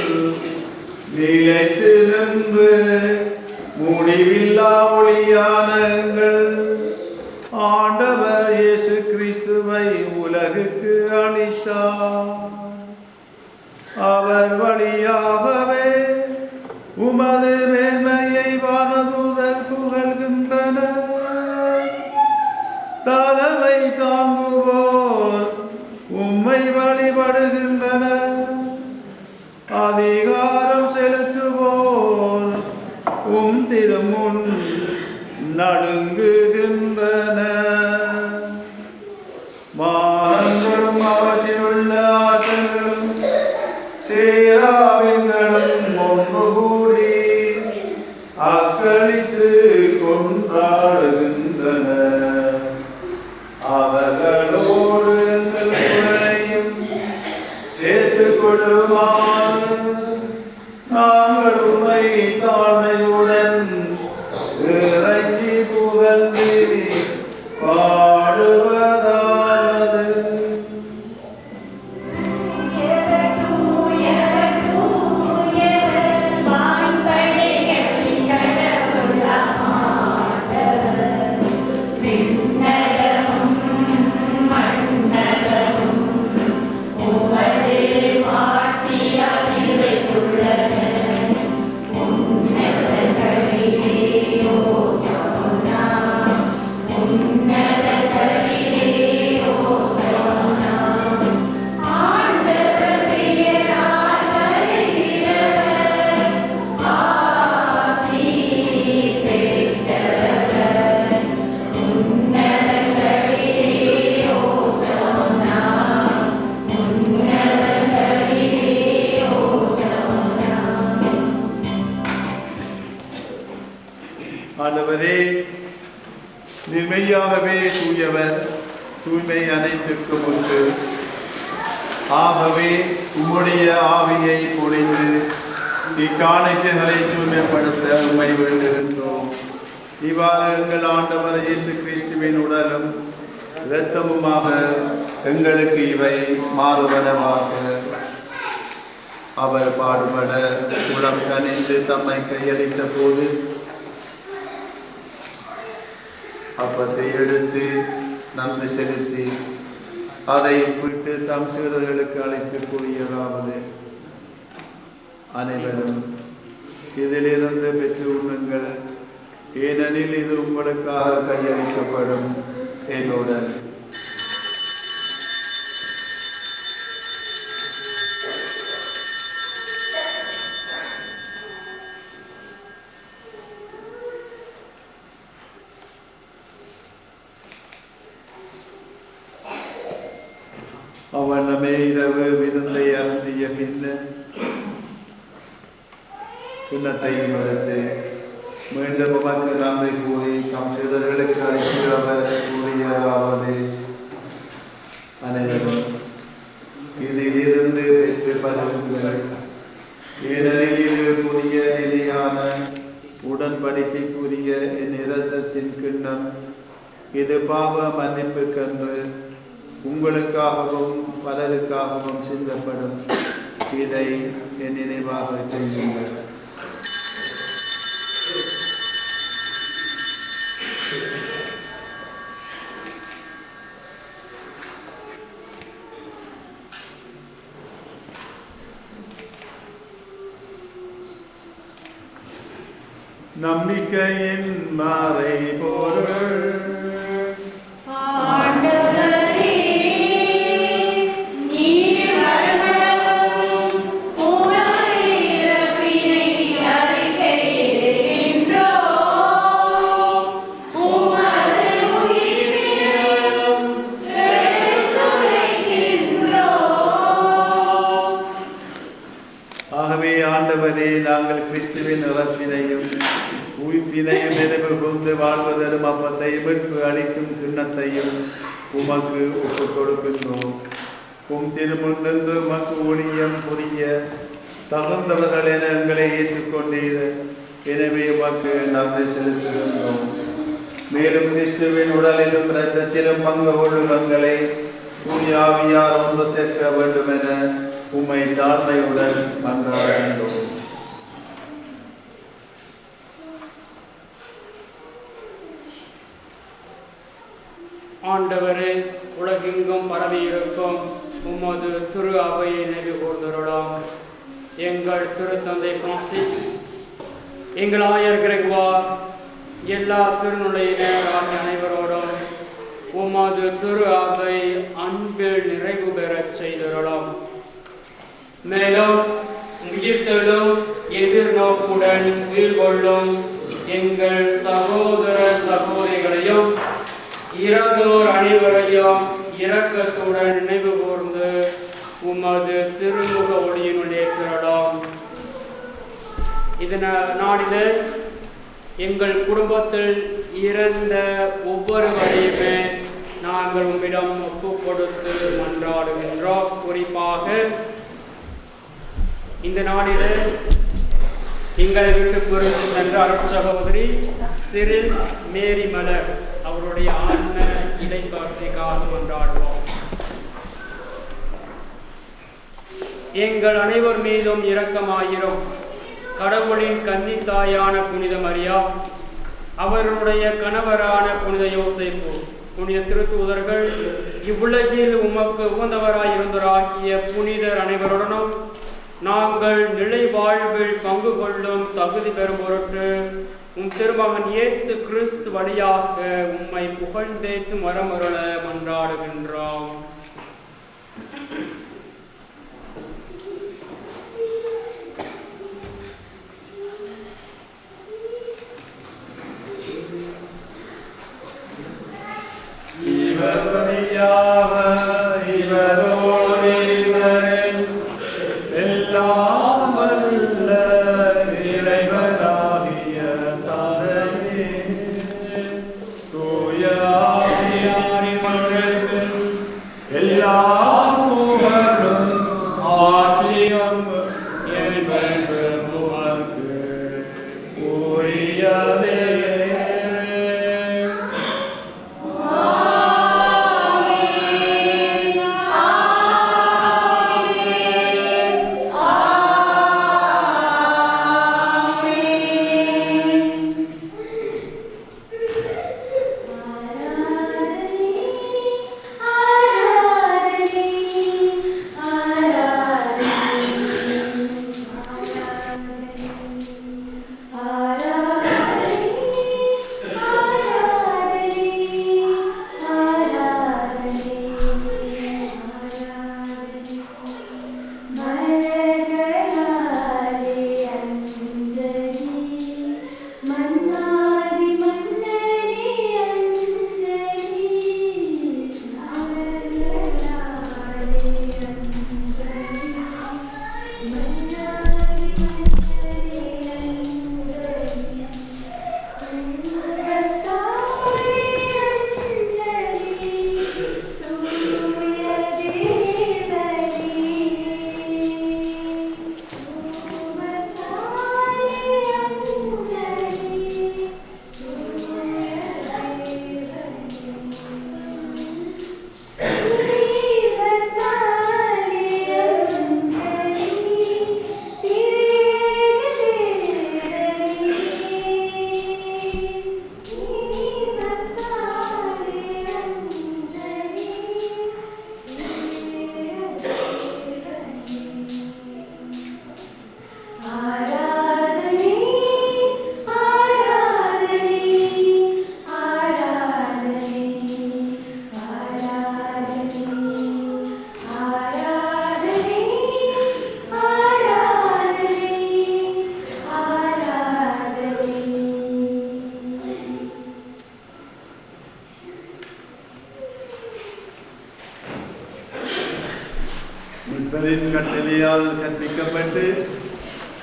நிலைத்து நின்று முடிவில்லா ஒளியான எங்கள் ஆண்டவர் இயேசு கிறிஸ்துவை உலகுக்கு அளித்தார். அவர் வழியாகவே உமது மேன்மையை வானதூதர் புகழ்கின்றனர். தலைமை தாங்குவோர் உம்மை வழிபடுகின்றனர். அதிகாரம் செலுத்துவோர் திருமுன் நடுங்குகின்றனர். மானங்களும் அவற்றிலுள்ள ஆற்றலும் சேராவிங்களும் ஒன்று கூடி அக்களித்து கொண்டாடுகின்றனர். அவர்களோடு எங்கள் குரலையும் சேர்த்துக் கொள்ளுமாறு நாங்கள் உம்மை தாழ்மையுடன் இறங்கி புகழ்ந்து பாடுவதாவது. ஆண்டவரே, நிர்மையாகவே தூயவர், தூய்மை அனைத்திற்கும் ஒன்று. ஆகவே உம்முடைய ஆவியை பொழிந்து இக்காணிக்கைகளை தூய்மைப்படுத்த உம்மை வேண்டுகின்றோம். இவ்வாறு எங்கள் ஆண்டவர் இயேசு கிறிஸ்துவின் உடலும் இரத்தமுமாக எங்களுக்கு இவை மாறுவனவாக. அவர் பாடுபட உளம் கனிந்து தம்மை கையளித்த போது அப்பத்தை எடுத்து நன்றி செலுத்தி அதை விட்டு தம் சீடர்களுக்கு அழைத்து கூறியதாவது: அனைவரும் இதிலிருந்து பெற்று உண்ணுங்கள், ஏனெனில் இது உங்களுக்காக கையளிக்கப்படும் என்னுடன். அவ்வண்ணமே இரவு விருந்தை அருந்திய பின்னர் கிண்ணத்தையும் எடுத்து மீண்டும் உமக்கு நன்றி கூறி தம் சீடர்களுக்கு அளித்து அவர் கூறியதாவது, அனைவரும் இதிலிருந்து பெற்று பருகுங்கள், ஏனெனில் இது புதிய நிலையான உடன்படிக்கைக்குரிய என் இரத்தத்தின் கிண்ணம். இது பாவ மன்னிப்புக்கன்று உங்களுக்காகவும் பலருக்காகவும் சிந்தப்படும். இதை என் நினைவாக செய்யுங்கள். நம்பிக்கையின் மறைபொருள் நாங்கள் கிறிஸ்துவின் இறப்பினையும் உயிர்ப்பினையும் நினைவு கூர்ந்து வாழ்வதரும் அப்பத்தையும் மீட்பு அளிக்கும் கிண்ணத்தையும் உமக்கு ஒப்புக் கொடுக்கின்றோம். திருமுன் நின்று உமக்கு ஊழியம் புரிய தகுந்தவர்கள் என எங்களை ஏற்றுக்கொண்டீர். எனவே உமக்கு நன்றி செலுத்துகின்றோம். மேலும் கிறிஸ்துவின் உடலிலும் இரத்தத்திலும் பங்கு கொள்ளும் எங்களை தூய ஆவியார் ஒன்று சேர்க்க வேண்டும் என உம்மை தாழ்மையுடன் மன்றாடுகின்றோம். ஆண்டவரே, உலகெங்கும் பரவி இருக்கும் உமது திரு அவையை நினைவு கூர்ந்தருளாம். எங்கள் திருத்தந்தை பிரான்சிஸ், எங்கள் ஆயர் கிரெக்வார், எல்லா திருநிலையினர் ஆகிய அனைவரோடும் உமது திரு அவை அன்பில் நிறைவு பெறச் செய்தருளாம். மேலும் உயிர்த்தெழும் எதிர்நோக்குடன் உயிர்கொள்ளும் எங்கள் சகோதர சகோதரிகளையும் இறந்தோர் அனைவரையும் இரக்கத்துடன் நினைவு கூர்ந்து உமது திருமுக ஒளியினுடைய திரளாம். நாளில் எங்கள் குடும்பத்தில் இறந்த ஒவ்வொருவரையுமே நாங்கள் உம்மிடம் ஒப்பு கொடுத்து மன்றாடுகின்றோம். குறிப்பாக இந்த நாளில் எங்களை விட்டு புரிந்து சென்ற அருட்சகோதரி சிறில் மேரி மலர் அவருடைய ஆன்ம இடைப்பாற்றிக்காக கொண்டாடுவோம். எங்கள் அனைவர் மீதும் இரக்கமாயிரும். கடவுளின் கன்னித்தாயான புனித மரியா, அவருடைய கணவரான புனித யோசேப்பு, புனித திருத்தூதர்கள், இவ்வுலகில் உமக்கு உகந்தவராயிருந்தோராகிய புனிதர் அனைவருடனும் நாங்கள் நிலை வாழ்வில் பங்கு கொள்ளும் தகுதி பெறும் பொருட்டு உம் திருமகன் இயேசு கிறிஸ்து வழியாக உம்மை புகழ்ந்தேத்து மரமருள மன்றாடுகின்றோம். முறையால் கற்பிக்கப்பட்டு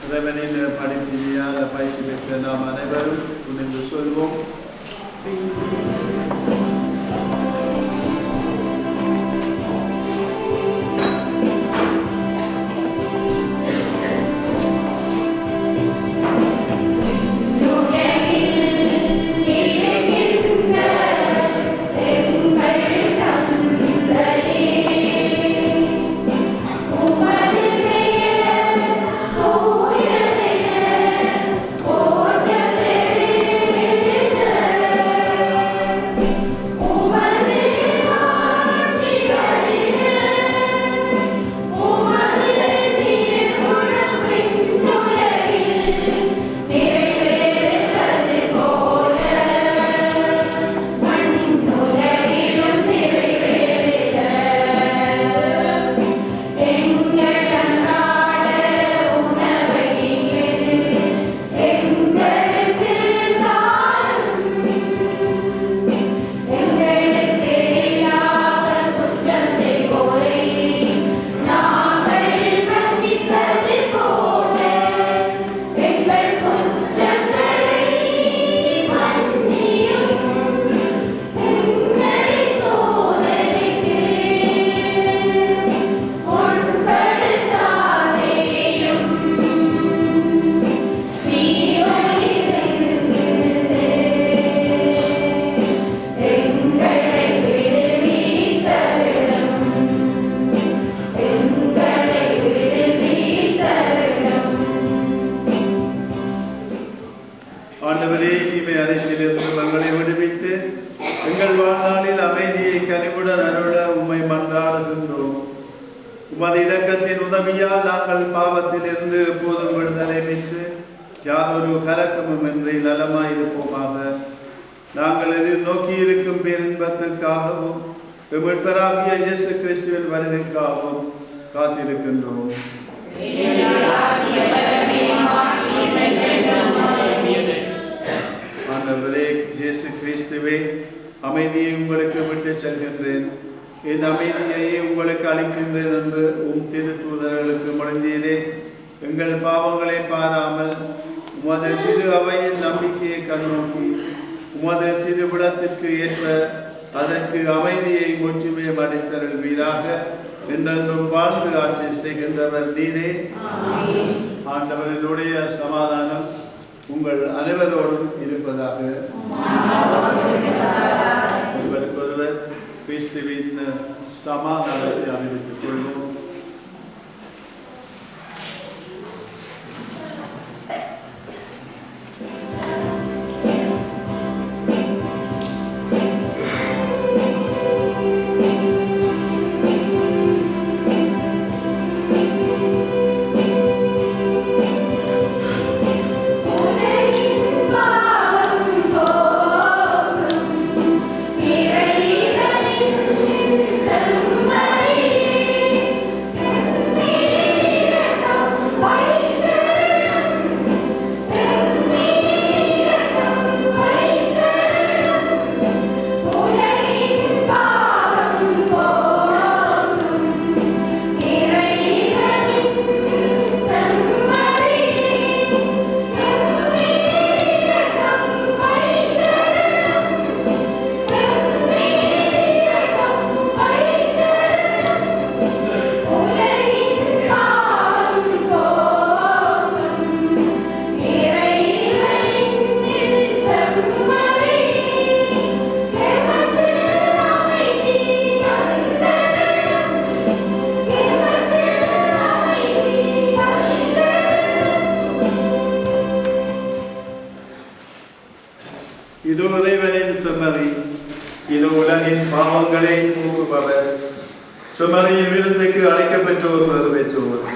இறைவனின் படிப்பினையால் பயிற்சி பெற்ற நாம் அனைவரும் துணிந்து சொல்வோம். நாங்கள் எதிர்நோக்கி இருக்கும் பேரின்பத்திற்காகவும் மீட்பராகிய இயேசு கிறிஸ்துவின் வருகைக்காகவும் காத்திருக்கின்றோம். ஆண்டவரே இயேசு கிறிஸ்துவே, அமைதியை உங்களுக்கு விட்டு செல்கின்றேன், என் அமைதியையே உங்களுக்கு அளிக்கின்றேன் என்று திரு தூதர்களுக்கு மொழிந்தீரே. எங்கள் பாவங்களை பாராமல் உமது திரு அவையின் நம்பிக்கையை கண்ணோக்கி உமது திருவிடத்திற்கு ஏற்ப அதற்கு அமைதியை முற்றுமே அளித்தருள்வீராக. என்றென்றும் வாழ்ந்து ஆட்சி செய்கின்றவர் நீரே. ஆண்டவர்களுடைய சமாதானம் உங்கள் அனைவரோடும் இருப்பதாக. ஒருவருக்கொருவர் கிறிஸ்துவின் சமாதானத்தை அறிவித்துக் கொள்வோம். இதோ இறைவனின் செம்மறி, இதோ உலகின் பாவங்களை போக்குபவர். செம்மறியின் விருந்துக்கு அழைக்கப்பெற்றோர் பெற்றோர்.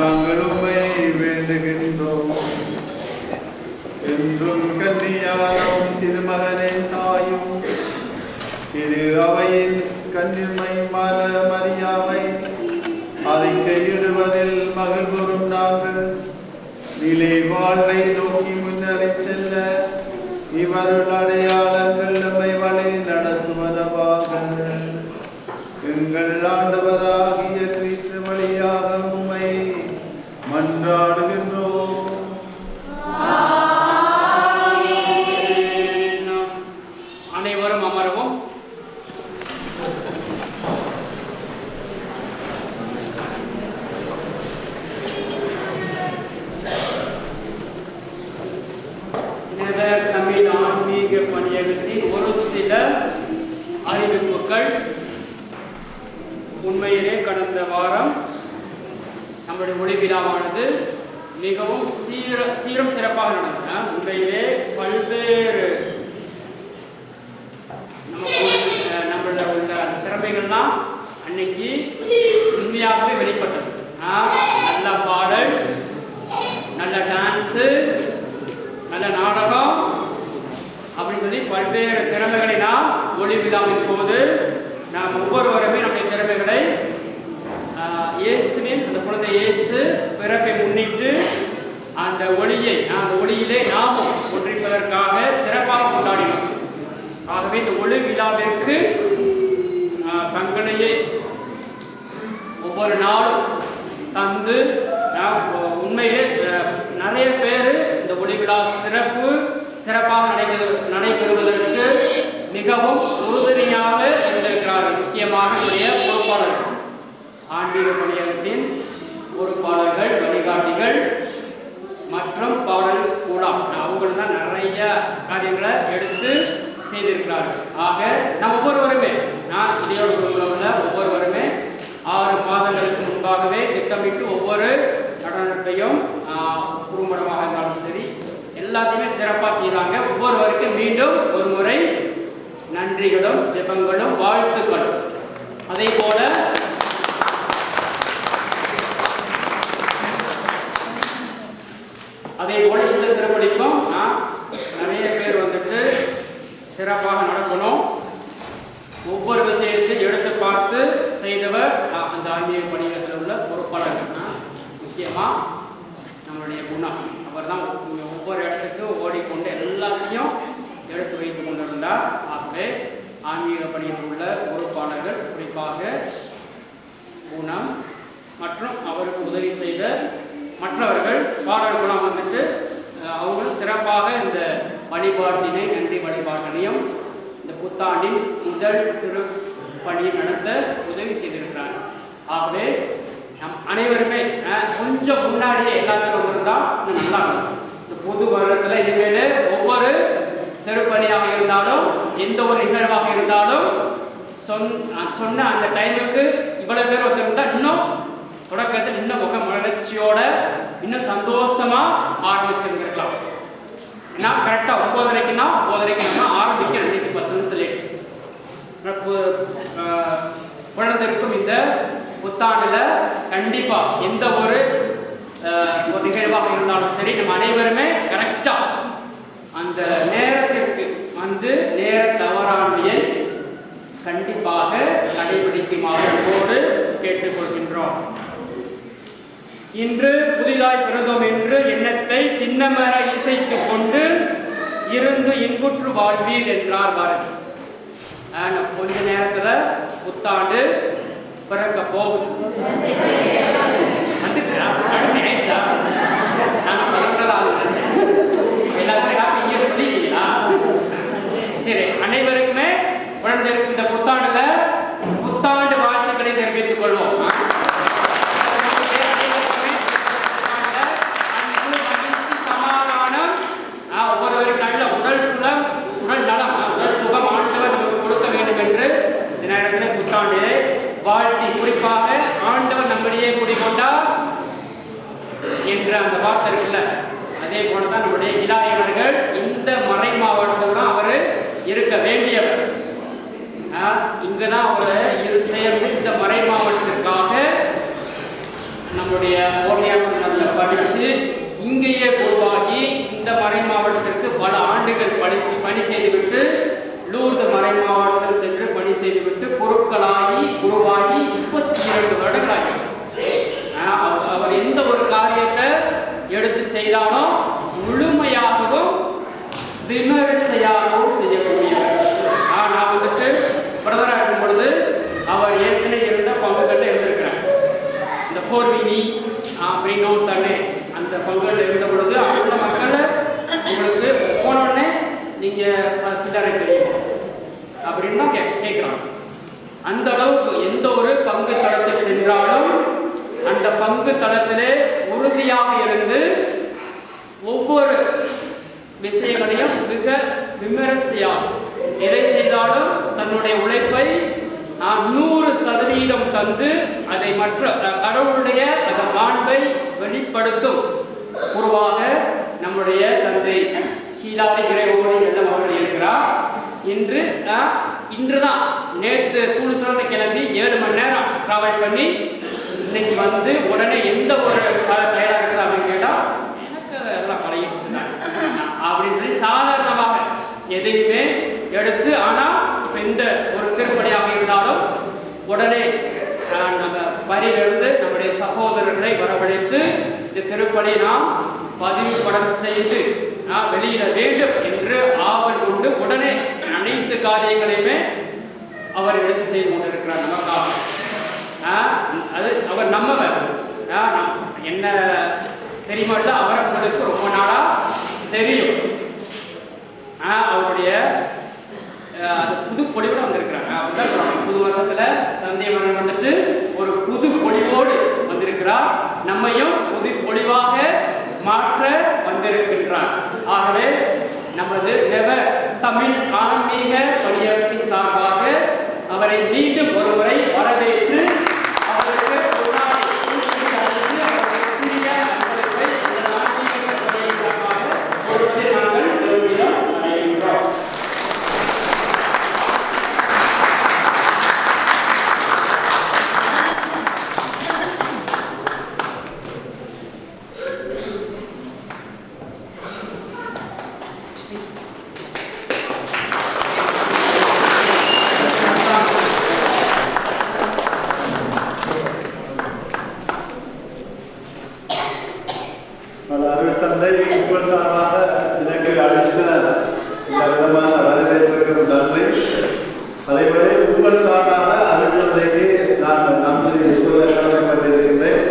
நாங்கள் உம்மை வேண்டுகின்றோம். என்றும் கன்னியாரும் திருமகனின் தாயும் திரு அவையின் கன்னிமைமான மரியாவை அறிக்கையிடுவதில் மகிழ்வுறும் நாங்கள் நிலை வாழ்வை நோக்கி முன்னேறிச் செல்ல இவருள் அடையாளங்கள் நம்மை வழி நடத்துவனவாக. எங்கள் ஆண்டவராகிய கிறிஸ்து வழியாக உம்மை மன்றாடுகின்றோம். அனைவரும் அமரவும். தமிழ் ஆன்மீக பணியகத்தின் ஒரு சில அறிவிப்புகள். உண்மையிலே கடந்த வாரம் நம்முடைய மொழி விழாவானது மிகவும் சீரம் சிறப்பாக நடந்தது. உண்மையிலே பல்வேறு நம்மளோட உள்ள திறமைகள்லாம் அன்னைக்கு உண்மையாகவே வெளிப்பட்டது. நல்ல பாடல், நல்ல டான்ஸு, நல்ல நாடகம் அப்படின்னு சொல்லி பல்வேறு திறமைகளை நாம் ஒளி விழாவின் போது நாம் ஒவ்வொருவருமே நம்முடைய திறமைகளை இயேசுவின் அந்த குழந்தை இயேசு பிறப்பை முன்னிட்டு அந்த ஒளியிலே நாமும் ஒன்றிப்பதற்காக சிறப்பாக கொண்டாடினோம். ஆகவே இந்த ஒளி விழாவிற்கு தங்களையே ஒவ்வொரு நாளும் தந்து உண்மையிலே நிறைய பேர் இந்த ஒளி விழா சிறப்பாக நடைபெறுவதற்கு மிகவும் உறுதுணையாக இருந்திருக்கிறார்கள். முக்கியமாக பொறுப்பாளர்கள், ஆன்மீக பணியகத்தின் பொறுப்பாளர்கள், வழிகாட்டிகள் மற்றும் பாடல் கூடா அவர்கள் தான் நிறைய காரியங்களை எடுத்து செய்திருக்கிறார்கள். ஆக நாம் ஒவ்வொருவருமே இடையோடு உள்ள ஒவ்வொருவருமே 6 மாதங்களுக்கு முன்பாகவே திட்டமிட்டு ஒவ்வொரு நடனத்தையும் குறும்படமாக இருந்தாலும் சரி எல்லாத்தையுமே சிறப்பாக செய்கிறாங்க. ஒவ்வொருவருக்கும் மீண்டும் ஒரு முறை நன்றிகளும் ஜெபங்களும் வாழ்த்துக்களும். அதே போல இந்த திருப்பலிக்கும் நிறைய பேர் வந்துட்டு சிறப்பாக நடக்கணும். ஒவ்வொரு விஷயத்தையும் எடுத்து பார்த்து செய்தவர் அந்த ஆன்மீக பணியகத்தில் உள்ள பொறுப்பாளர்கள். முக்கியமாக நம்மளுடைய குணம், அவர் தான் ஒவ்வொரு இடத்துக்கு ஓடிக்கொண்டு எல்லாத்தையும் எடுத்து வைத்து கொண்டிருந்தார். ஆகவே ஆன்மீக பணியில் உள்ள பொறுப்பாளர்கள் குறிப்பாக குணம் மற்றும் அவருக்கு உதவி செய்த மற்றவர்கள் பாடல் குணம் வந்துட்டு அவங்களும் சிறப்பாக இந்த வழிபாட்டினை நன்றி வழிபாட்டினையும் இந்த புத்தாண்டின் முதல் திருப்பணியை நடத்த உதவி செய்திருக்கிறார். ஆகவே நம் அனைவருமே கொஞ்சம் முன்னாடியே எல்லாமே வந்திருந்தால் இது நல்லா இருக்கும். இந்த புது வருடத்தில் இனிமேல் ஒவ்வொரு திருப்பணியாக இருந்தாலும் எந்த ஒரு நிகழ்வாக இருந்தாலும் சொன்ன அந்த டைமுக்கு இவ்வளவு பேர் வந்திருந்தால் இன்னும் தொடக்கத்தில் இன்னும் முக மலர்ச்சியோட இன்னும் சந்தோஷமா ஆரம்பிச்சிருந்திருக்கலாம். ஏன்னா கரெக்டாக 9:30க்குன்னா 9:30க்கு ஆரம்பிக்க 2:10 சொல்லிட்டு குழந்திருக்கும் இந்த புத்தாண்டுல கண்டிப்பா எந்த ஒரு நிகழ்வாக இருந்தாலும் சரி நம்ம அனைவருமே கரெக்டா அந்த நேரத்திற்கு வந்து நேர தவறாமையை கண்டிப்பாக கடைபிடிக்குமாறு கேட்டுக்கொள்கின்றோம். இன்று புதிதாய் பிறந்தோம் என்று எண்ணத்தை திண்ணமர இசைத்துக் கொண்டு இருந்து இன்புற்று வாழ்வீர் என்றார் பாரதி. கொஞ்ச நேரத்துல புத்தாண்டு பிறக்க போகுது. எல்லாத்தையும் சொல்லிட்டீங்களா? சரி, அனைவருக்குமே குழந்தைக்கு இந்த புத்தாண்டுல புத்தாண்டு வாழ்த்துக்களை தெரிவித்துக் கொள்வோம். சமாதானம், ஒவ்வொருவருக்கு நல்ல உடல் சுகம், உடல் நலம், உடல் சுகம் ஆண்டவர் நமக்கு கொடுக்க வேண்டும் என்று இந்த நேரத்தில் புத்தாண்டிலே வாழ்த்தி, குறிப்பாக ஆண்டவர் நம்மிடையே குடிகொண்டார் என்ற அந்த வார்த்தை இருக்குல்ல, அதே போலதான் நம்முடைய இலாயவர்கள் இந்த மறை மாவட்டத்தில் தான் அவர் இருக்க வேண்டியவர். இங்குதான் அவர் சேர்ந்து இந்த மறை மாவட்டத்திற்காக நம்முடைய ஓர்னியாசனில் படித்து இங்கேயே உருவாகி இந்த மறை மாவட்டத்திற்கு பல ஆண்டுகள் பணி செய்துவிட்டு லூர்து மறை மாவட்டம் சென்று பணி செய்துவிட்டு பொருட்களாகி உருவாகி 32 வருடங்களாகி அவர் எந்த ஒரு காரியத்தை எடுத்து செய்தாலும் முழுமையாகவும் விமரிசையாகவும் செய்யக்கூடியவர். நான் வந்துட்டு பிரதராக இருக்கும் பொழுது அவர் ஏற்கனவே இருந்த பங்குகளில் இருந்திருக்கிறார். இந்த போர்வினி அப்படின்னு தானே அந்த பங்குகளில் இருந்த பொழுது அங்குள்ள மக்களை உங்களுக்கு போனோடனே நீங்கள் சில்லறை தெரியும் அப்படின்னு தான் கேட்குறாங்க. அந்த அளவுக்கு எந்த ஒரு பங்கு தளத்தில் சென்றாலும் அந்த பங்கு தளத்திலே உறுதியாக இருந்து ஒவ்வொரு விஷயங்களையும் மிக விமரிசையாக எதை செய்தாலும் தன்னுடைய உழைப்பை 100% தந்து அதை மற்ற கடவுளுடைய அந்த மாண்பை வெளிப்படுத்தும் உருவாக நம்முடைய தந்தை கீழாடி இறைவோடு எல்லாம் அவர்கள் இருக்கிறார். இன்றுதான் நேற்று கூடுதலாக கிளம்பி 7 மணி நேரம் டிராவல் பண்ணி இன்னைக்கு வந்து உடனே எந்த ஒரு தயாராக இருக்குது அப்படின்னு கேட்டால் எனக்கு எல்லாம் பழகிடுச்சு தான் அப்படின்னு சொல்லி சாதாரணமாக எதையுமே எடுத்து, ஆனால் இப்போ இந்த ஒரு திருப்பணியாக இருந்தாலும் உடனே நம்ம வரியிலிருந்து நம்முடைய சகோதரர்களை வரவழைத்து இந்த திருப்பணி நாம் பதிவுப்படம் செய்து வெளியிட வேண்டும் என்று ஆவல் கொண்டு உடனே அனைத்து காரியங்களையுமே அவர் எடுத்து செய்து கொண்டிருக்கிறார். நமக்காக அது அவர் நம்மவர் என்ன தெரியுமா? அவர்களுக்கு ரொம்ப நாளா தெரியும். அவருடைய அது புது பொலிவோடு வந்திருக்கிறாங்க. அப்படிதான் புது வருஷத்துல தந்தையவர்கள் வந்துட்டு ஒரு புது பொலிவோடு வந்திருக்கிறார். நம்மையும் புது பொலிவாக மாற்ற வந்திருக்கின்றார். ஆகவே நமது நெவர் தமிழ் ஆன்மீக பணியகத்தின் சார்பாக அவரை மீண்டும் ஒருமுறை வரவேற்று அவருக்கு ஒரு நாளை நாங்கள் பெருமிதம் அடைகின்றோம். தந்தை உங்கள் சார்பாக எனக்கு அளித்த இந்த விதமான வரவேற்புக்கு நன்றி. அதேபோல உங்கள் சார்பாக அருட்தந்தைக்கு நான் நன்றி சொல்ல கடமைப்பட்டிருக்கின்றேன்.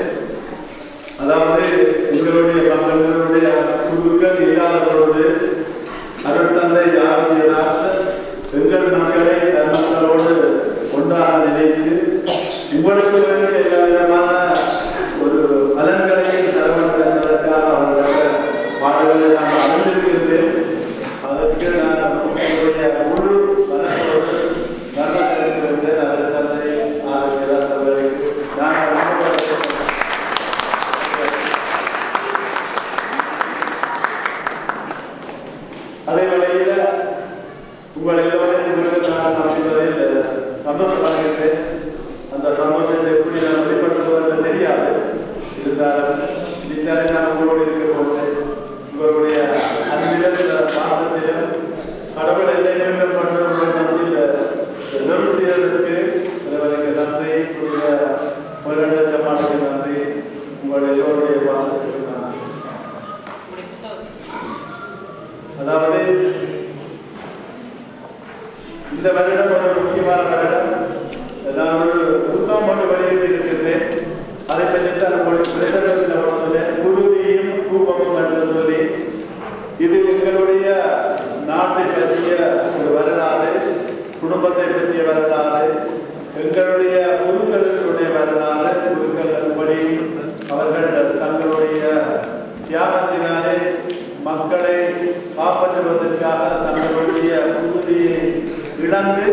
அதாவது உங்களுடைய குழுக்கள் இல்லாத பொழுது அருட்தந்தை ஆரோக்கியதாசன் எங்கள் மக்களை தன் மக்களோடு ஒன்றாக நினைத்து உங்களுக்கு வேண்டிய எல்லா விதமான ஒரு பலன்களையும் தரவதற்காக அவர்களுடைய பாடல்களை நான் அறிந்திருக்கின்றேன். அதற்கு நான் உங்களுடைய முழு பலனோடு நன்மை செலுத்துகின்றேன். அருட்தந்தை ஆரோக்கியதாஸ் அவர்களுக்கு நான் அதே வேளையில் உங்கள் எல்லோரையும் உங்களுக்கு நான் சந்திப்பதில் சந்தோஷப்படுகின்றேன். அந்த சந்தோஷத்தை எப்படி நான் வெளிப்படுத்துவதற்கு தெரியாது. இருந்தாலும் இத்தனை நான் உங்களோடு இருக்க போகிறேன். உங்களுடைய அன்பிலும் பாசத்திலும் கடவுள் என்னை மேம்பட்டு உங்கள் மத்தியில் நிறுத்தியதற்கு எனக்கு நன்றி. உங்களுடைய பாடலுக்கு நன்றி. உங்களுடைய எல்லோருடைய பாசத்திற்கு நன்றி. அதாவது இந்த வருடம் ஒரு முக்கியமான வருடம். நான் ஒரு புத்தகம் ஒன்று வெளியிட்டு இருக்கின்றேன். அதை பற்றி உங்களுக்கு பிரசங்கத்தில் சொன்னேன். குருதியும் தூபமும் என்று சொல்லி இது எங்களுடைய நாட்டை பற்றிய ஒரு வரலாறு, குடும்பத்தை பற்றிய வரலாறு, எங்களுடைய குருக்களுடைய வரலாறு. குருக்கள் படி அவர்கள் தங்களுடைய தியாகத்தினாலே மக்களை காப்பாற்றுவதற்காக தங்களுடைய குருதியை இழந்து,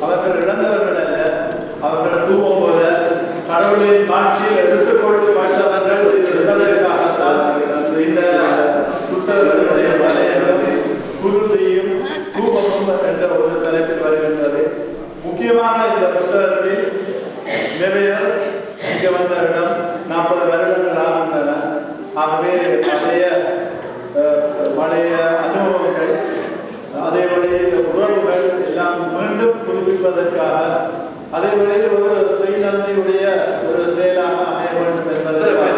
அவர்கள் இழந்தவர்கள் அல்ல, அவர்கள் தூவம் போல கடவுளின் காட்சியில் எடுத்துக்கொண்டு மற்றவர்கள் ஆகவே பழைய அனுபவங்கள் அதே வழியில் உறவுகள் எல்லாம் மீண்டும் புதுப்பிப்பதற்காக அதே வழியில் ஒரு செய்தன்மையுடைய ஒரு செயலாக அமைய வேண்டும் என்பதற்காக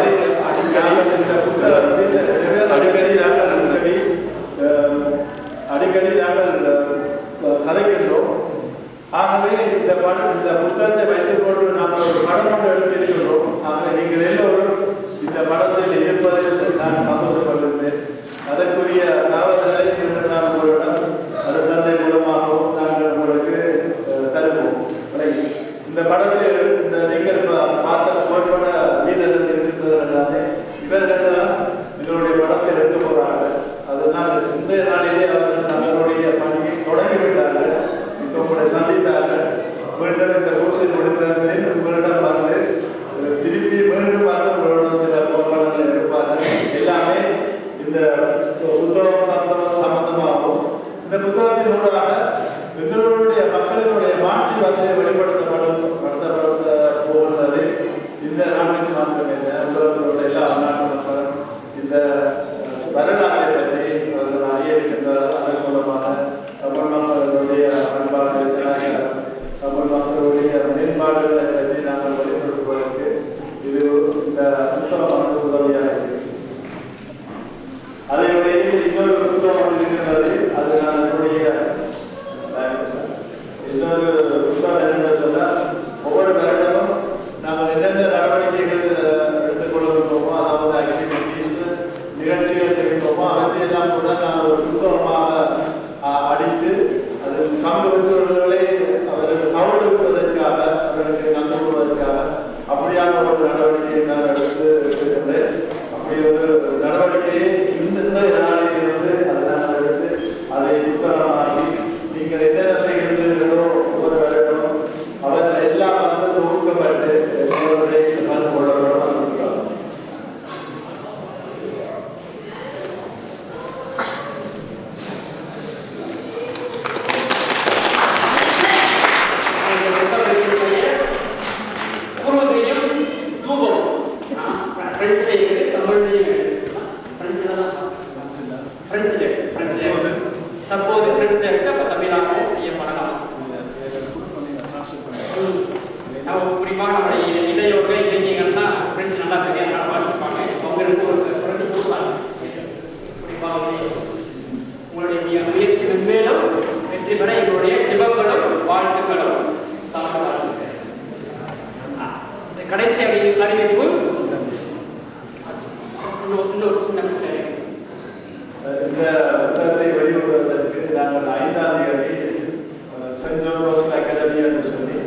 அடிக்கடி நாங்கள் கதைக்கின்றோம். ஆகவே இந்த புத்தகத்தை வைத்துக் கொண்டு நாங்கள் ஒரு படம் ஒன்று எடுத்திருக்கின்றோம். ஆகவே நீங்கள் எல்லோரும் இந்த படத்தில் இருப்பதில் நான் சந்தோஷப்பட்டிருந்தேன். அதற்குரிய தகவல்களை நான் உங்களிடம் தந்தை மூலமாகவும் நாங்கள் உங்களுக்கு தருவோம். இந்த படத்தை இந்த நீங்கள் பார்த்த புகைப்பட வீரர்கள் இருக்கின்றனர் எல்லாமே இவர்கள் இதனுடைய படத்தை எடுக்க போகிறார்கள். அதனால் இன்றைய நாளிலே அவர்கள் தங்களுடைய பணியை தொடங்கிவிட்டார்கள். இப்போ உங்களை சந்தித்தார்கள். மீண்டும் இந்த கோர்ஸை முடித்ததில் உங்களிடம் வந்து திருப்பி மீண்டும் வந்து உங்களிடம் சில புகைப்படங்களை எடுப்பார்கள். எல்லாமே இந்த புத்தகம் சம்பந்தமாகவும் இந்த புத்தகத்தின் ஊடாக எங்களுடைய மக்களினுடைய மாட்சி வந்து வெளிப்படுத்தப்பட போகின்றது. இந்த நாட்டிற்கு மாத்திரமே உலகத்தினுடைய எல்லா நாட்டு மக்களும் இந்த வரலாற்றை பற்றி அவர்கள் அறிய இருக்கின்றனர். அதன் மூலமாக தமிழ் மக்களுடைய பண்பாடு கலாச்சாரம் தமிழ் மக்களுடைய மேம்பாடுகளை பற்றி நாங்கள் வெளிப்படுத்துவதற்கு இது இந்த புத்தகம் உதவியாக இருக்கிறது. அதனுடைய இன்னொரு புத்தகம் இருக்கின்றது. அது நான் என்னுடைய இன்னொரு புத்தகம் என்று சொன்னால் ஒவ்வொரு வருடமும் நாங்கள் என்னென்ன நடவடிக்கைகள் எடுத்துக்கொள்கின்றோமோ அதாவது ஆக்டிவிட்டீஸ் நிகழ்ச்சிகள் செய்கின்றோமோ அவற்றையெல்லாம் கூட நாங்கள் ஒரு புத்தகமாக அடித்து அது கம்பு பெற்றோர்களை அவர்கள் கௌரவிப்பதற்காக அவர்களுக்கு நம்புவதற்காக அப்படியான ஒரு நடவடிக்கையை நான் எடுத்து இருக்கின்றேன். அப்படி ஒரு நடவடிக்கையை இந்த நாளில் இருந்து அதை நாங்கள் எடுத்து அதை புத்தகமாகி நீங்கள் என்னென்ன செய்கின்றீர்களோ ஒவ்வொரு வருடமும் அவர்கள் எல்லாம் வந்து தொகுக்கப்பட்டு கலந்து கொள்ளப்படும். தற்போது தமிழாகவும் செய்யப்படலாம். குறிப்பாக நம்முடைய இளையோர்கள் இளைஞர்கள்னா பிரெஞ்சு நல்லா தெரியாது, நல்லா வாசிப்பாங்க. அவங்களுக்கு ஒரு குறைஞ்சி கொடுப்பாங்க. குறிப்பாக உங்களுடைய முயற்சி மென்மேலும் வெற்றி பெற எங்களுடைய ஜெபங்களும் வாழ்த்துக்களும் கடைசி அறிவிப்பு. இன்னொரு சின்ன இந்த புத்தகத்தை வெளியிடுவதற்கு நாங்கள் 5ஆம் தேதி சென்ட் ஜோன் பாஸ்கோ அகாடமி என்று சொல்லி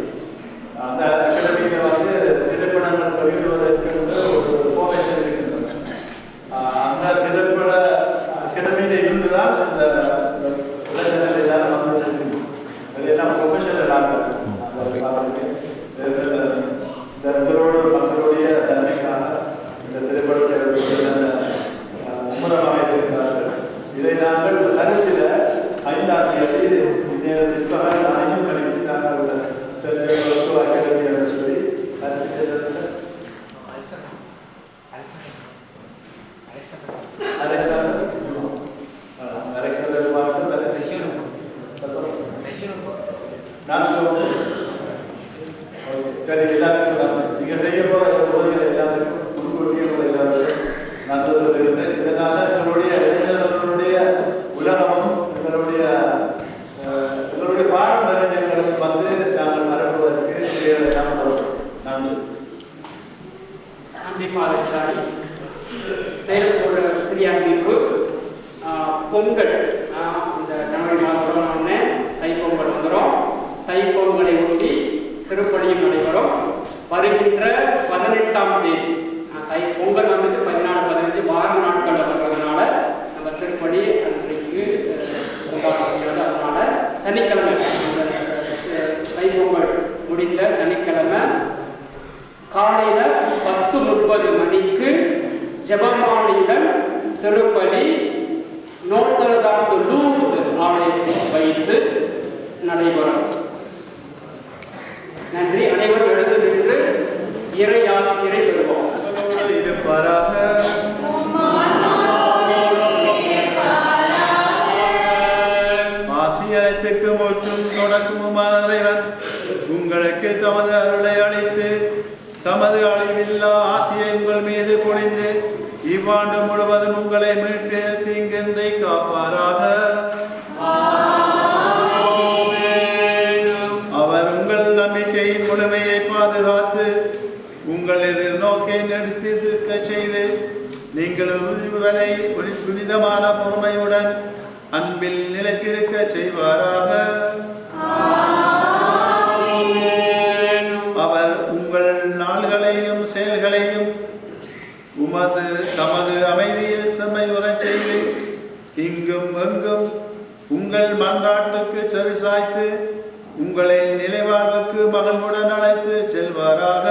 அந்த அகாடமியில் வந்து திரைப்படங்கள் வெளியிடுவதற்கு ஒரு ஃபோர்மேஷன் இருக்கின்றது. அந்த திரைப்பட அகாடமியில இருந்துதான் இந்த இளைஞர்கள் எல்லாம் வந்து எல்லாம் ப்ரொஃபஷனல் ஆகும். எங்களோட மக்களுடைய நன்மைக்காக இந்த திரைப்படத்தை மும்முரமாக இருக்கிறார்கள். இதை நாங்கள் அரசில் 5ஆம் தேதி இந்நேரத்திற்கு 5 மணிக்கு நாங்கள் சென்னை அகாடமி என்று சொல்லி அரசியல் சரி எல்லாருக்கும் நீங்க செய்ய போற உதவிகள் எல்லாத்துக்கும் முன்கூட்டிய எல்லாருக்கும் நன்றி சொல்லுகிறேன். இதனால எங்களுடைய இளைஞர்களுடைய உலகமும் எங்களுடைய பாரம்பரியங்களும் வந்து நாங்கள் மரபுவதற்கு நாங்கள் ஒரு சிறிய அறிவிப்பு. பொங்கல் இந்த ஜனவரி மாதம் தைப்பொங்கல் வந்துடும். தைப்பொங்கலை ஒட்டி திருப்பணியும் நடைபெறும். வருகின்ற 18ஆம் தேதி பொங்கல் வந்துட்டு 14, 15 வார நாட்கள் வர்றதுனால நம்ம திருப்பணி அன்றைக்கு கொண்டாடுறது. அதனால சனிக்கிழமை தைப்பொங்கல் முடிந்த சனிக்கிழமை காலையில 10:30 மணிக்கு ஜெபமாலையுடன் திருப்பலி நோட்டர்டாம் டு லூர்து ஆலயத்தை வைத்து நடைபெறும். நன்றி. அனைவரும் எழுந்து நின்று இறை ஆசிரியரை பெறுவோம். இருப்பாராக. இவ்வாண்டு முழுவதும் உங்களை மீட்டு தீங்கின்றி காப்பாராக. அவர் உங்கள் நம்பிக்கையின் முழுமையை பாதுகாத்து உங்கள் எதிர்நோக்கை நடித்திருக்க செய்து நீங்கள் வரை புனிதமான பொறுமையுடன் அன்பில் நிலைத்திருக்க செய்வாராக. அவர் உங்கள் நாள்களையும் செயல்களையும் தமது அமைதியில் செம்மையுறச் செய்து இங்கும் எங்கும் உங்கள் மன்றாட்டுக்கு செவிசாய்த்து உங்களை நிலைவாழ்வுக்கு மகிழ்வுடன் அழைத்து செல்வாராக.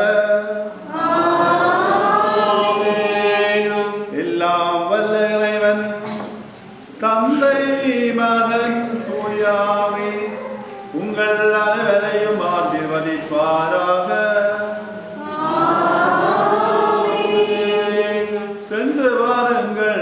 எல்லாம் வல்ல இறைவன் தந்தை மகன் தூயாவி உங்கள் அனைவரையும் ஆசீர்வதிப்பாராக. சென்று வாருங்கள்.